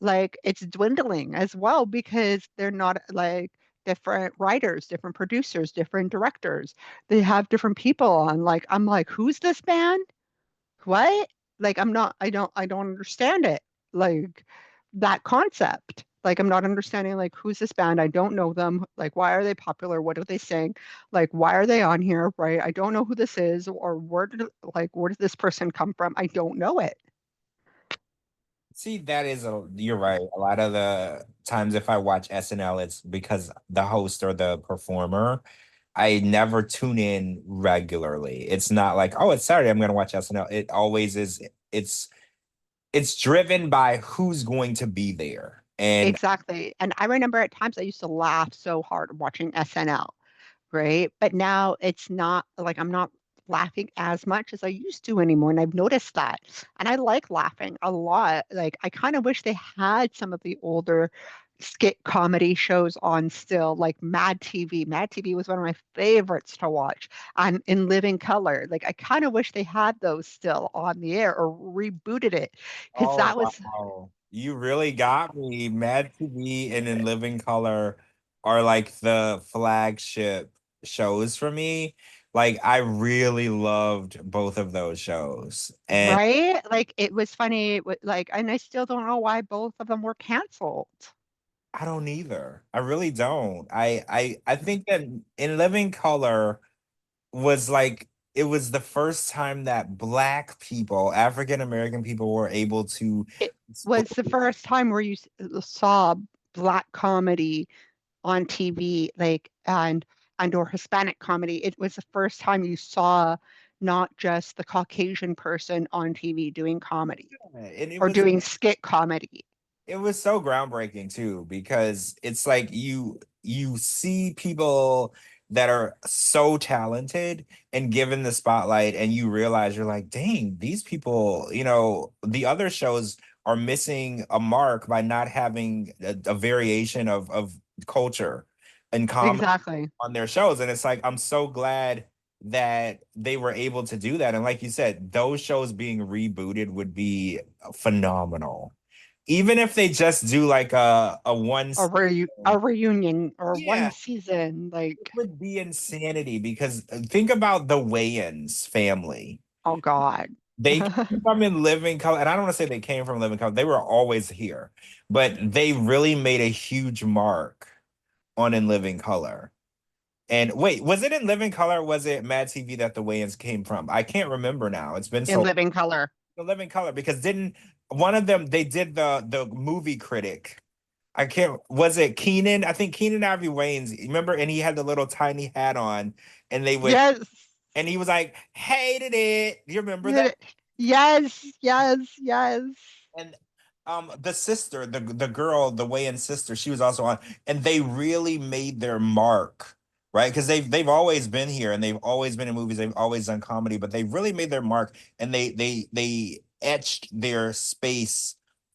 like it's dwindling as well because they're not like different writers, different producers, different directors. They have different people on. Like I'm like, who's this band? What? Like I'm not, I don't understand it. Like that concept. Like I'm not understanding like who's this band? I don't know them. Like why are they popular? What are they saying? Like why are they on here? Right? I don't know who this is or where did this person come from? I don't know it. see, you're right. A lot of the times if I watch SNL, it's because the host or the performer. I never tune in regularly. It's not like, oh, it's Saturday, I'm gonna watch SNL. It always is, it's driven by who's going to be there. And Exactly. And I remember at times I used to laugh so hard watching SNL, right? But now it's not like I'm not laughing as much as I used to anymore. And I've noticed that. And I like laughing a lot. Like I kind of wish they had some of the older skit comedy shows on still, like Mad TV. Mad TV was one of my favorites to watch. And In Living Color. Like I kind of wish they had those still on the air or rebooted it because oh that was wow, you really got me. Mad TV and In Living Color are like the flagship shows for me. Like I really loved both of those shows. And right. Like it was funny. Like, and I still don't know why both of them were canceled. I don't either. I really don't. I think that In Living Color was like it was the first time that Black people, African American people, were able to It explore. was the first time where you saw black comedy on TV, like and or Hispanic comedy. It was the first time you saw not just the Caucasian person on TV doing comedy And or doing skit comedy. it was so groundbreaking too, because it's like you see people that are so talented and given the spotlight, and you realize you're like, dang, these people, the other shows are missing a mark by not having a variation of culture and comedy Exactly. on their shows. And it's like, I'm so glad that they were able to do that. And like you said, those shows being rebooted would be phenomenal. Even if they just do like a one A reunion or one yeah, season, it like, would be insanity, because think about the Wayans family. oh God. They came from In Living Color, and I don't want to say they came from Living Color. They were always here, but they really made a huge mark on In Living Color. And wait, was it In Living Color? Or was it Mad TV that the Wayans came from? I can't remember now. It's been In so Living Color. The Living Color, because didn't one of them, they did the movie critic. I can't. Was it Keenan? I think Keenan Ivory Wayans. Remember, and he had the little tiny hat on, and they would, Yes. and he was like, "Hated it." Do you remember that? Yes, yes, yes. And the sister, the girl, the Wayans sister, she was also on, and they really made their mark, right? Because they've always been here, and they've always been in movies. They've always done comedy, but they really made their mark, and they etched their space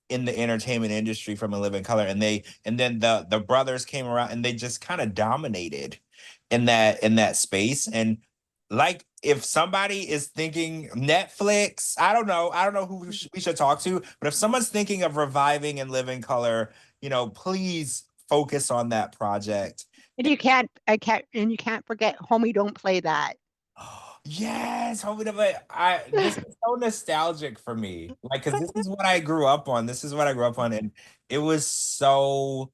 in the entertainment industry from A Living Color, and then the brothers came around, and they just kind of dominated in that space. And like, if somebody is thinking Netflix, I don't know who we should talk to, but if someone's thinking of reviving and living color, please focus on that project. And you can't forget Homie Don't Play That. Yes, Homie to Play. This is so nostalgic for me. Like, because this is what I grew up on. This is what I grew up on, and it was so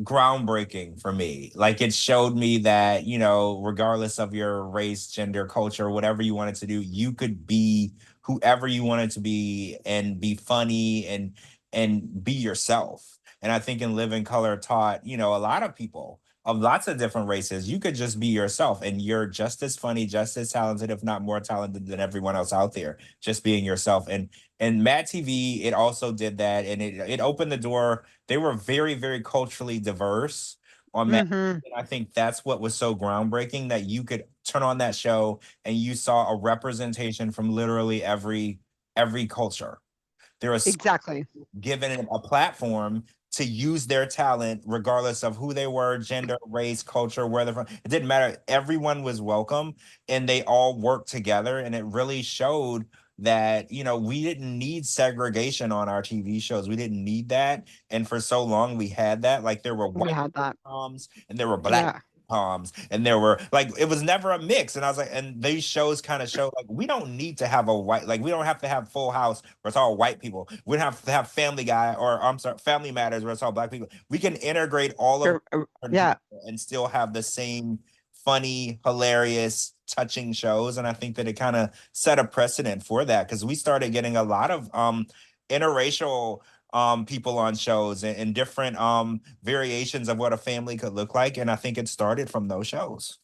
groundbreaking for me. Like, it showed me that, regardless of your race, gender, culture, whatever you wanted to do, you could be whoever you wanted to be and be funny and be yourself. And I think In Living Color taught, a lot of people of lots of different races, you could just be yourself and you're just as funny, just as talented, if not more talented than everyone else out there, just being yourself. And Mad TV, it also did that, and it opened the door. They were very, very culturally diverse on Mad Hmm. TV. And I think that's what was so groundbreaking, that you could turn on that show and you saw a representation from literally every culture. There was Exactly. given a platform to use their talent, regardless of who they were, gender, race, culture, where they're from. It didn't matter. Everyone was welcome, and they all worked together. And it really showed that, we didn't need segregation on our TV shows. We didn't need that. And for so long, we had that. Like, there were We white had that. moms and there were black Yeah. Toms, and there were, like, it was never a mix. And I was like, and these shows kind of show, like, we don't need to have a white, like, we don't have to have Full House where it's all white people. We don't have to have Family Guy, or I'm sorry, Family Matters where it's all black people. We can integrate all of different Yeah. people and still have the same funny, hilarious, touching shows. And I think that it kind of set a precedent for that, because we started getting a lot of interracial people on shows, and different variations of what a family could look like. And I think it started from those shows.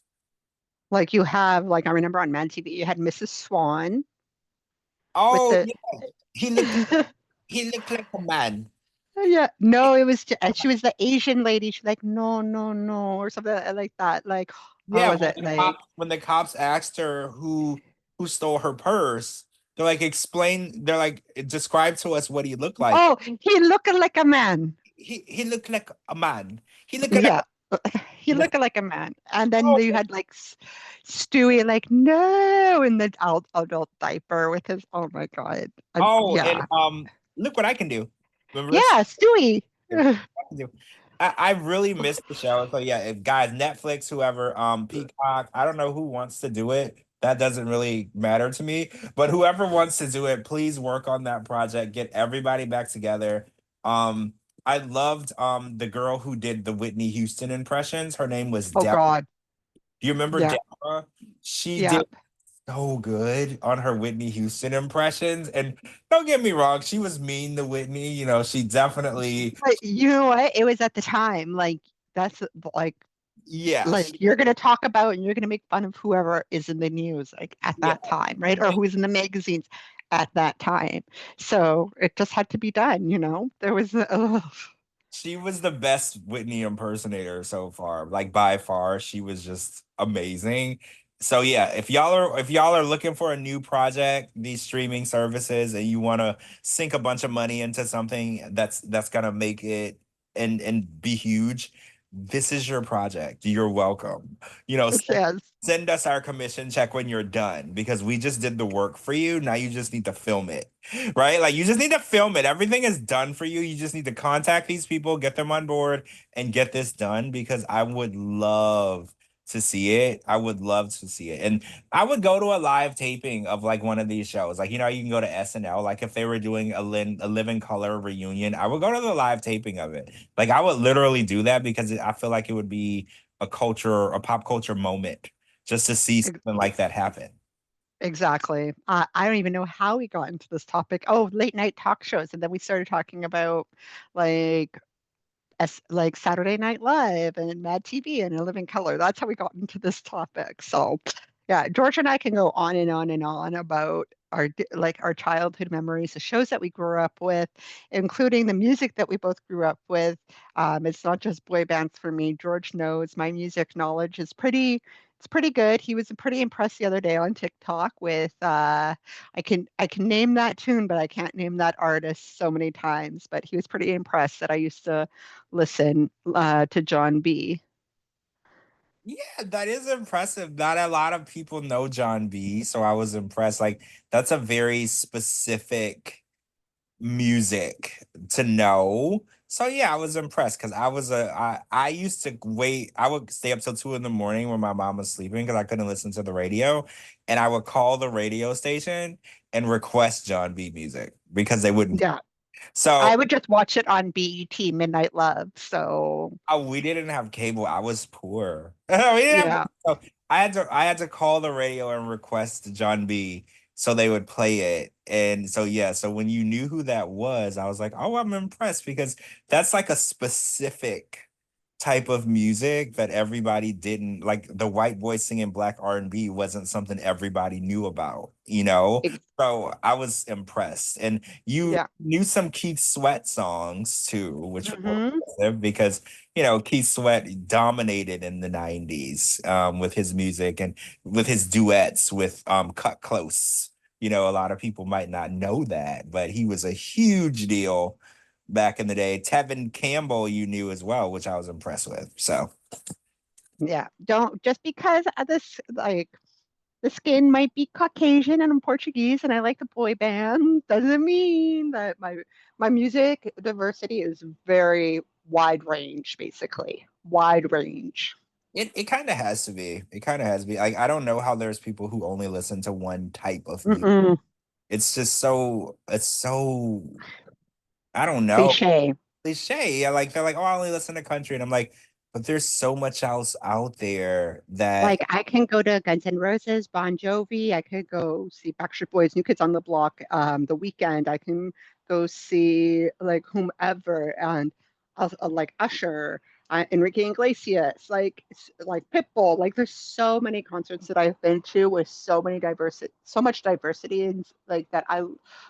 Like you have, like I remember on Mad TV, you had Mrs. Swan with Oh the yeah, he looked he looked like a man. yeah. No, it was she was the Asian lady. She's like, no, no, no, or something like that. Like, what Yeah, was it? Like, when the cops asked her who stole her purse, they're like, describe to us what he looked like. oh, he looking like a man. He looked like a man. He looked like Yeah. He a, looked like a man. And then you oh, had like Stewie, like, no, in the adult diaper with his, oh my God. oh, and Yeah. look what I can do. Remember this? Yeah, Stewie. I really miss the show. So yeah, if guys, Netflix, whoever, Peacock, I don't know who wants to do it. That doesn't really matter to me. But whoever wants to do it, please work on that project. Get everybody back together. Um, I loved the girl who did the Whitney Houston impressions. Her name was Oh Deborah. God. Do you remember Yeah. Deborah? She Yeah. did so good on her Whitney Houston impressions. And don't get me wrong, she was mean to Whitney. She definitely, But you know what? It was at the time. Like, that's like, yeah, you're going to talk about and you're going to make fun of whoever is in the news, like at yeah. that time, right? Or who's in the magazines at that time. So it just had to be done, you know? There was, She was the best Whitney impersonator so far. Like, by far, she was just amazing. So yeah, if y'all are looking for a new project, these streaming services, and you want to sink a bunch of money into something that's gonna make it and be huge, this is your project. You're welcome. yes. Send us our commission check when you're done, because we just did the work for you. Now you just need to film it, right? Like, you just need to film it. Everything is done for you. You just need to contact these people, get them on board, and get this done, because I would love to see it. I would love to see it. And I would go to a live taping of, like, one of these shows. Like, you can go to SNL. Like, if they were doing a Living Color reunion, I would go to the live taping of it. Like, I would literally do that, because I feel like it would be a pop culture moment, just to see Ex- something like that happen. Exactly. I don't even know how we got into this topic. Oh, late night talk shows. And then we started talking about like like Saturday Night Live and Mad TV and A Living Color. That's how we got into this topic. So, yeah, George and I can go on and on and on about our childhood memories, the shows that we grew up with, including the music that we both grew up with. It's not just boy bands for me. George knows my music knowledge is pretty good. He was pretty impressed the other day on TikTok with I can name that tune, but I can't name that artist so many times. But he was pretty impressed that I used to listen to John B. Yeah, that is impressive. Not a lot of people know John B, so I was impressed. Like, that's a very specific music to know. So yeah, I was impressed because I used to wait. I would stay up till 2 in the morning when my mom was sleeping because I couldn't listen to the radio, and I would call the radio station and request John B music because they wouldn't. Yeah, So I would just watch it on BET Midnight Love. So we didn't have cable. I was poor. We didn't have, yeah, so I had to call the radio and request John B so they would play it. And so yeah, so when you knew who that was, I was like, "Oh, I'm impressed," because that's like a specific type of music that everybody didn't like. The white boy singing black R&B wasn't something everybody knew about, you know? ex- So I was impressed. And you yeah. knew some Keith Sweat songs too, which were Hmm. impressive because, Keith Sweat dominated in the 90s with his music and with his duets with Cut Close. A lot of people might not know that, but he was a huge deal back in the day. Tevin Campbell, you knew as well, which I was impressed with. So Yeah. Don't just because of this, like the skin might be Caucasian and I'm Portuguese and I like the boy band, doesn't mean that my music diversity is very wide range, basically. Wide range. it kind of has to be. It kind of has to be. Like, I don't know how there's people who only listen to one type of music. Mm-mm. It's so, I don't know, Cliche. cliche. Yeah, like they're like, oh, I only listen to country. And I'm like, but there's so much else out there that Like I can go to Guns N' Roses, Bon Jovi. I could go see Backstreet Boys, New Kids on the Block, The Weekend. I can go see like whomever and like Usher, Enrique Iglesias, like Pitbull. Like there's so many concerts that I've been to with so much diversity, and like that I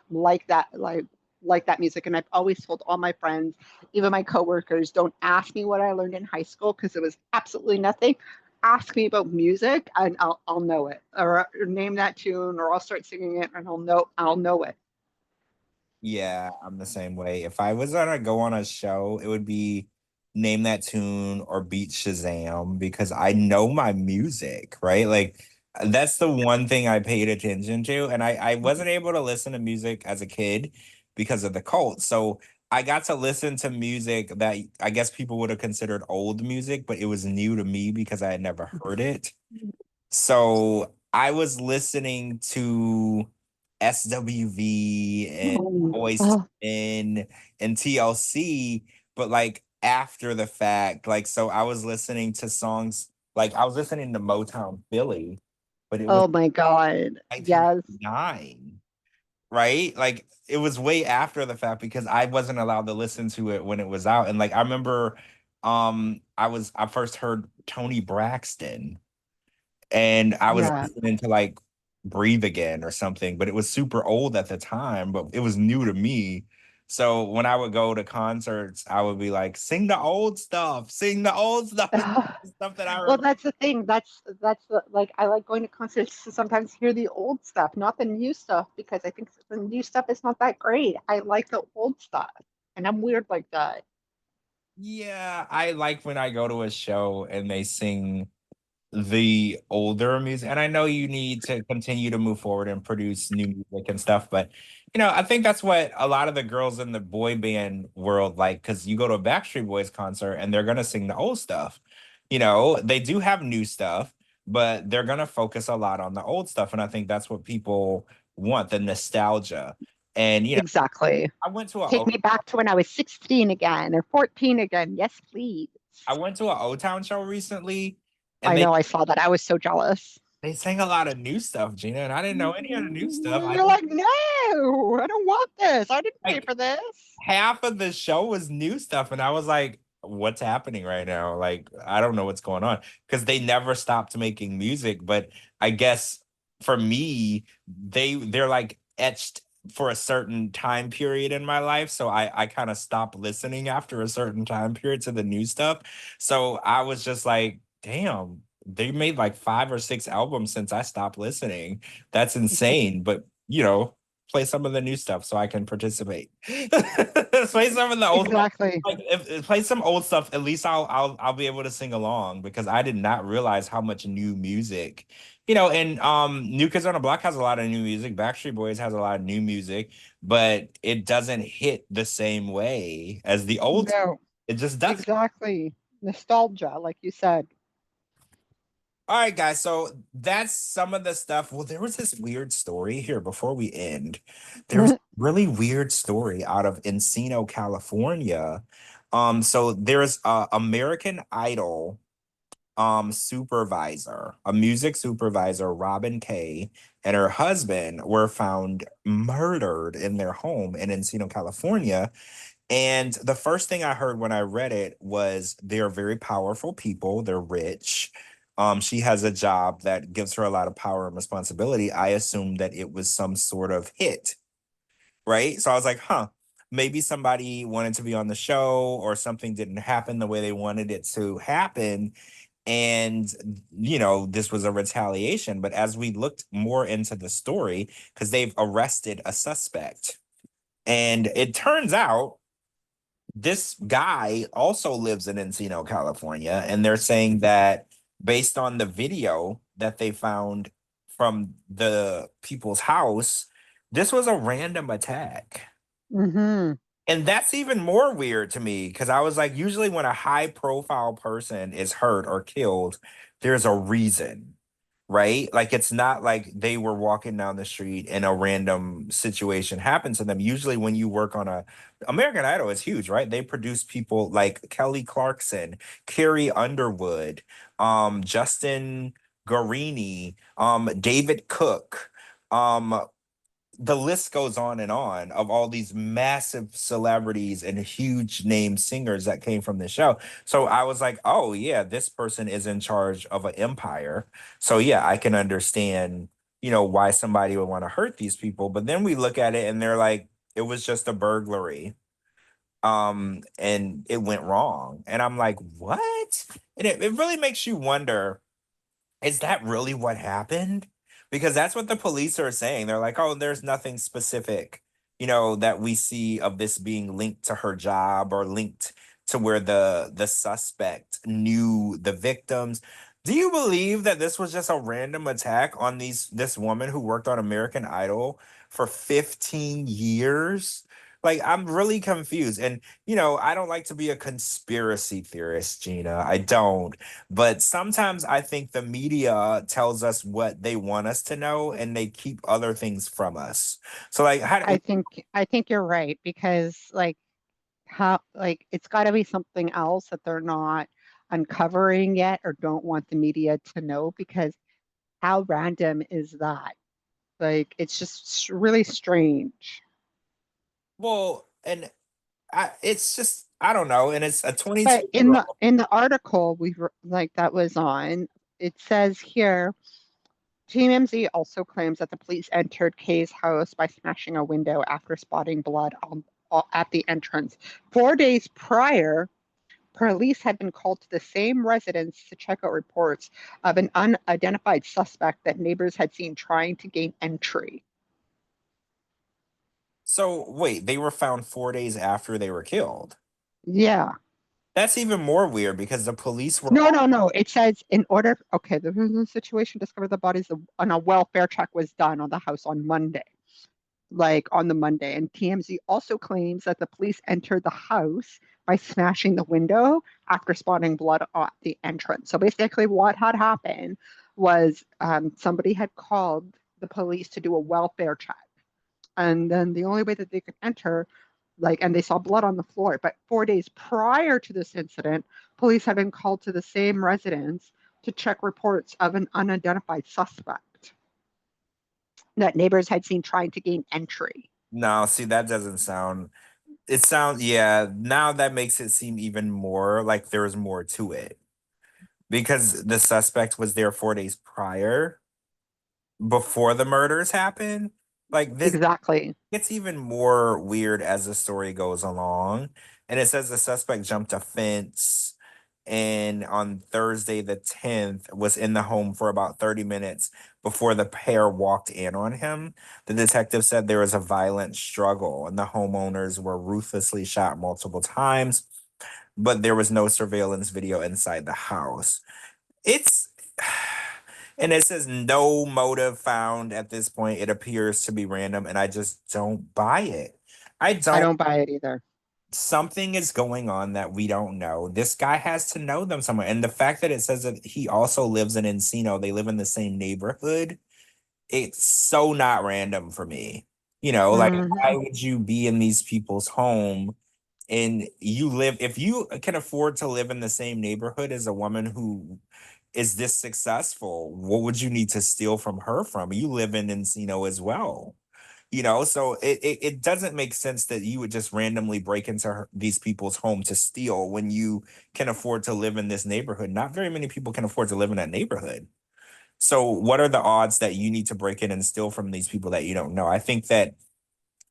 like that music. And I've always told all my friends, even my coworkers, don't ask me what I learned in high school because it was absolutely nothing. Ask me about music and I'll know it, or name that tune, or I'll start singing it and I'll know it. yeah, I'm the same way. If I was gonna go on a show, it would be Name That Tune or Beat Shazam because I know my music, right? Like that's the one thing I paid attention to. And I wasn't able to listen to music as a kid because of the cult. So I got to listen to music that I guess people would have considered old music, but it was new to me because I had never heard it. So I was listening to SWV and Oh, Boys to oh, Men and TLC, but like after the fact, like so I was listening to songs like I was listening to Motown Philly, but it was oh my God. Yes. 1999, right? Like it was way after the fact because I wasn't allowed to listen to it when it was out. And like I remember I first heard Tony Braxton and I was Yeah. listening to like Breathe Again or something, but it was super old at the time, but it was new to me. So when I would go to concerts, I would be like, sing the old stuff, stuff that I Well, remember. that's the thing. Like I like going to concerts to sometimes hear the old stuff, not the new stuff, because I think the new stuff is not that great. I like the old stuff, and I'm weird like that. Yeah, I like when I go to a show and they sing the older music. And I know you need to continue to move forward and produce new music and stuff, but I think that's what a lot of the girls in the boy band world like, because you go to a Backstreet Boys concert and they're gonna sing the old stuff. They do have new stuff, but they're gonna focus a lot on the old stuff. And I think that's what people want, the nostalgia. And Exactly. I went to Take me back to when I was 16 again or 14 again. Yes, please. I went to a O Town show recently, and I they know I saw that. I was so jealous. they sang a lot of new stuff, Gina, and I didn't know any of the new stuff. I You're just like, no, I don't want this. I didn't pay like for this. half of the show was new stuff, and I was like, what's happening right now? Like, I don't know what's going on because they never stopped making music. But I guess for me, they're like etched for a certain time period in my life. So I kind of stopped listening after a certain time period to the new stuff. So I was just like, damn, they made like 5 or 6 albums since I stopped listening. That's insane. But play some of the new stuff so I can participate. Play some of the old stuff. Exactly. Like if play some old stuff, at least I'll be able to sing along because I did not realize how much new music. And New Kids on the Block has a lot of new music. Backstreet Boys has a lot of new music, but it doesn't hit the same way as the old. No, It just doesn't. exactly. Nostalgia, like you said. All right, guys. So that's some of the stuff. Well, there was this weird story here before we end. There was a really weird story out of Encino, California. So there's a American Idol supervisor, a music supervisor, Robin Kay, and her husband were found murdered in their home in Encino, California. And the first thing I heard when I read it was they're very powerful people. They're rich. She has a job that gives her a lot of power and responsibility. I assumed that it was some sort of hit, right? So I was like, huh, maybe somebody wanted to be on the show or something didn't happen the way they wanted it to happen. And, this was a retaliation. But as we looked more into the story, because they've arrested a suspect, and it turns out this guy also lives in Encino, California, and they're saying that based on the video that they found from the people's house, this was a random attack. Hmm. And that's even more weird to me because I was like, usually when a high profile person is hurt or killed, there's a reason, right? Like it's not like they were walking down the street and a random situation happened to them. Usually when you work on American Idol is huge, right? They produce people like Kelly Clarkson, Carrie Underwood, Justin Guarini, David Cook. The list goes on of all these massive celebrities and huge name singers that came from the show. So I was like, oh yeah, this person is in charge of an empire. So yeah, I can understand, why somebody would want to hurt these people. But then we look at it and they're like, it was just a burglary. And it went wrong. And I'm like, what? And it really makes you wonder, is that really what happened? Because that's what the police are saying. They're like, oh, there's nothing specific, that we see of this being linked to her job or linked to where the suspect knew the victims. Do you believe that this was just a random attack on this woman who worked on American Idol for 15 years? Like, I'm really confused. And, I don't like to be a conspiracy theorist, Gina. I don't. But sometimes I think the media tells us what they want us to know and they keep other things from us. So like I think you're right because it's got to be something else that they're not uncovering yet or don't want the media to know because how random is that? Like it's just really strange. well, and it's just I don't know. And it's a 22 But year in the old. in the article that was on, it says here TMZ also claims that the police entered Kay's house by smashing a window after spotting blood at the entrance. 4 days prior, police had been called to the same residence to check out reports of an unidentified suspect that neighbors had seen trying to gain entry. So wait, they were found 4 days after they were killed. Yeah. That's even more weird because the police were No, no, no. It says in order, okay, the situation discovered the bodies on a welfare check was done on the house on Monday, like on the Monday. And TMZ also claims that the police entered the house by smashing the window after spotting blood at the entrance. So basically, what had happened was somebody had called the police to do a welfare check. And then the only way that they could enter, and they saw blood on the floor. But 4 days prior to this incident, police had been called to the same residence to check reports of an unidentified suspect that neighbors had seen trying to gain entry. no, see, that doesn't sound. It sounds, yeah, now that makes it seem even more like there's more to it because the suspect was there 4 days prior before the murders happened. Like this Exactly. gets even more weird as the story goes along. And it says the suspect jumped a fence and on Thursday the 10th was in the home for about 30 minutes before the pair walked in on him. The detective said there was a violent struggle and the homeowners were ruthlessly shot multiple times, but there was no surveillance video inside the house. It's and it says no motive found at this point. It appears to be random, and I just don't buy it. I I don't. don't buy it either. Something is going on that we don't know. This guy has to know them somewhere, and the fact that it says that he also lives in Encino, they live in the same neighborhood. It's so not random for me. Like why Hmm. would you be in these people's home? And you live, if you can afford to live in the same neighborhood as a woman who is this successful, what would you need to steal from her from? You live in Encino as well. So it doesn't make sense that you would just randomly break into these people's home to steal when you can afford to live in this neighborhood. Not very many people can afford to live in that neighborhood. So what are the odds that you need to break in and steal from these people that you don't know? I think that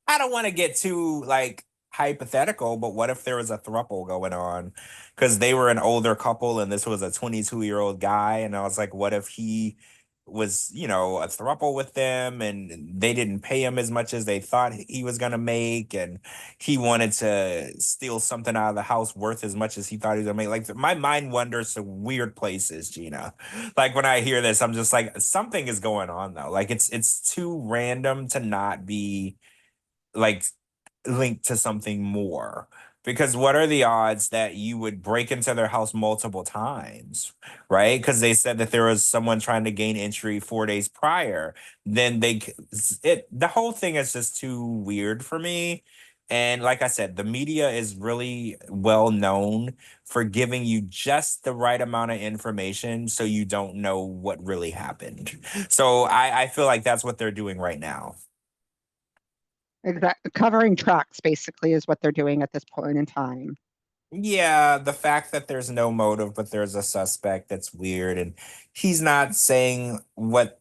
I don't want to get too like hypothetical, but what if there was a throuple going on? Because they were an older couple and this was a 22-year-old guy. And I was like, what if he was, a throuple with them and they didn't pay him as much as they thought he was going to make? And he wanted to steal something out of the house worth as much as he thought he was going to make. Like my mind wanders to weird places, Gina. Like when I hear this, I'm just like, something is going on though. Like it's too random to not be like linked to something more. Because what are the odds that you would break into their house multiple times, right? Because they said that there was someone trying to gain entry 4 days prior. Then the whole thing is just too weird for me. And like I said, the media is really well known for giving you just the right amount of information so you don't know what really happened. So I feel like that's what they're doing right now. Covering tracks basically is what they're doing at this point in time. Yeah, the fact that there's no motive, but there's a suspect, that's weird. And he's not saying what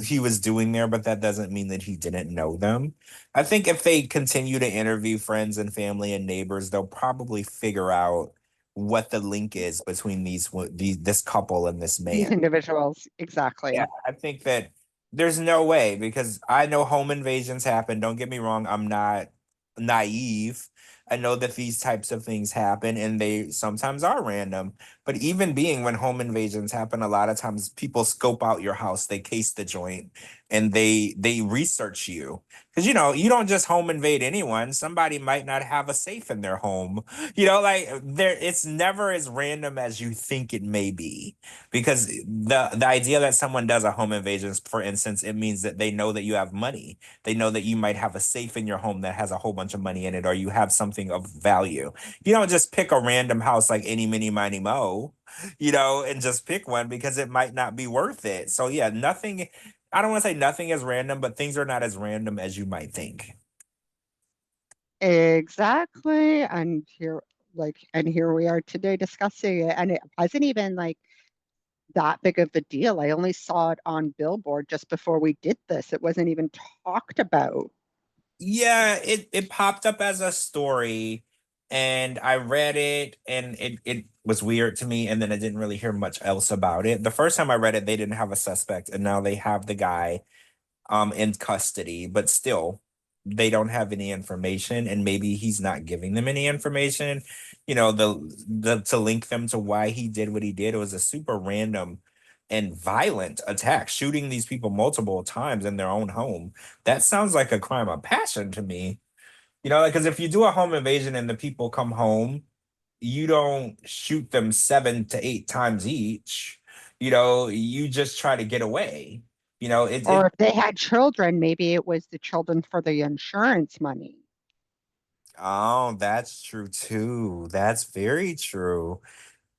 he was doing there, but that doesn't mean that he didn't know them. I think if they continue to interview friends and family and neighbors, they'll probably figure out what the link is between this couple and this These man. individuals, Yeah, exactly. I think that there's no way because I know home invasions happen. Don't get me wrong, I'm not naive. I know that these types of things happen and they sometimes are random. But even being when home invasions happen, a lot of times people scope out your house, they case the joint and they research you. Because you don't just home invade anyone. Somebody might not have a safe in their home. Like it's never as random as you think it may be because the idea that someone does a home invasion, for instance, it means that they know that you have money. They know that you might have a safe in your home that has a whole bunch of money in it, or you have something of value. You don't just pick a random house like any, mini, miny, mo, and just pick one because it might not be worth it. So yeah, nothing. I don't want to say nothing is random, but things are not as random as you might think. Exactly. And here we are today discussing it. And it wasn't even like that big of a deal. I only saw it on Billboard just before we did this. It wasn't even talked about. Yeah, it popped up as a story and I read it and it was weird to me and then I didn't really hear much else about it. The first time I read it, they didn't have a suspect and now they have the guy in custody, but still they don't have any information and maybe he's not giving them any information. The to link them to why he did what he did. It was a super random and violent attack, shooting these people multiple times in their own home. That sounds like a crime of passion to me. Because if you do a home invasion and the people come home, you don't shoot them 7 to 8 times each. You just try to get away. Or if they had children, maybe it was the children for the insurance money. Oh, that's true too. That's very true.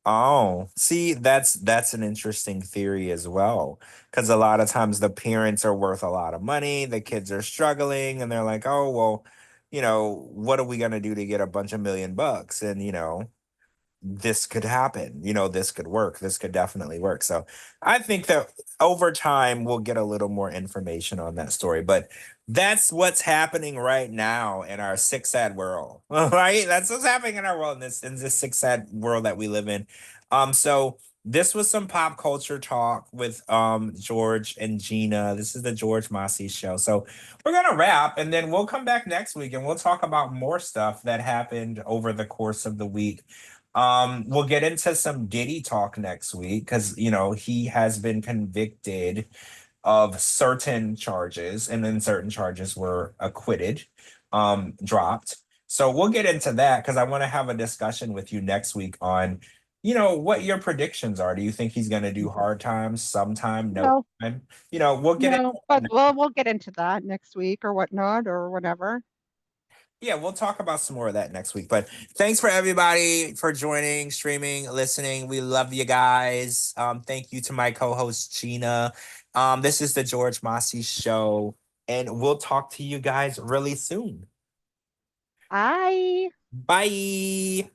Oh, see, that's an interesting theory as well. Because a lot of times the parents are worth a lot of money, the kids are struggling, and they're like, oh, well, what are we going to do to get a bunch of $1 million? And, this could happen. This could work. This could definitely work. So I think that over time we'll get a little more information on that story. But that's what's happening right now in our sick sad world. Right? That's what's happening in our world, in this sick sad world that we live in. So this was some pop culture talk with George and Gina. This is the George Mossey Show. So we're gonna wrap, and then we'll come back next week and we'll talk about more stuff that happened over the course of the week. We'll get into some Diddy talk next week because he has been convicted of certain charges, and then certain charges were acquitted, dropped. So we'll get into that because I want to have a discussion with you next week on, what your predictions are. Do you think he's going to do hard times sometime? No No, time? We'll get into no, but that. we'll get into that next week or whatnot or whatever. Yeah, we'll talk about some more of that next week. But thanks for everybody for joining, streaming, listening. We love you guys. Thank you to my co-host Gina. This is the George Mossey Show, and we'll talk to you guys really soon. I Bye.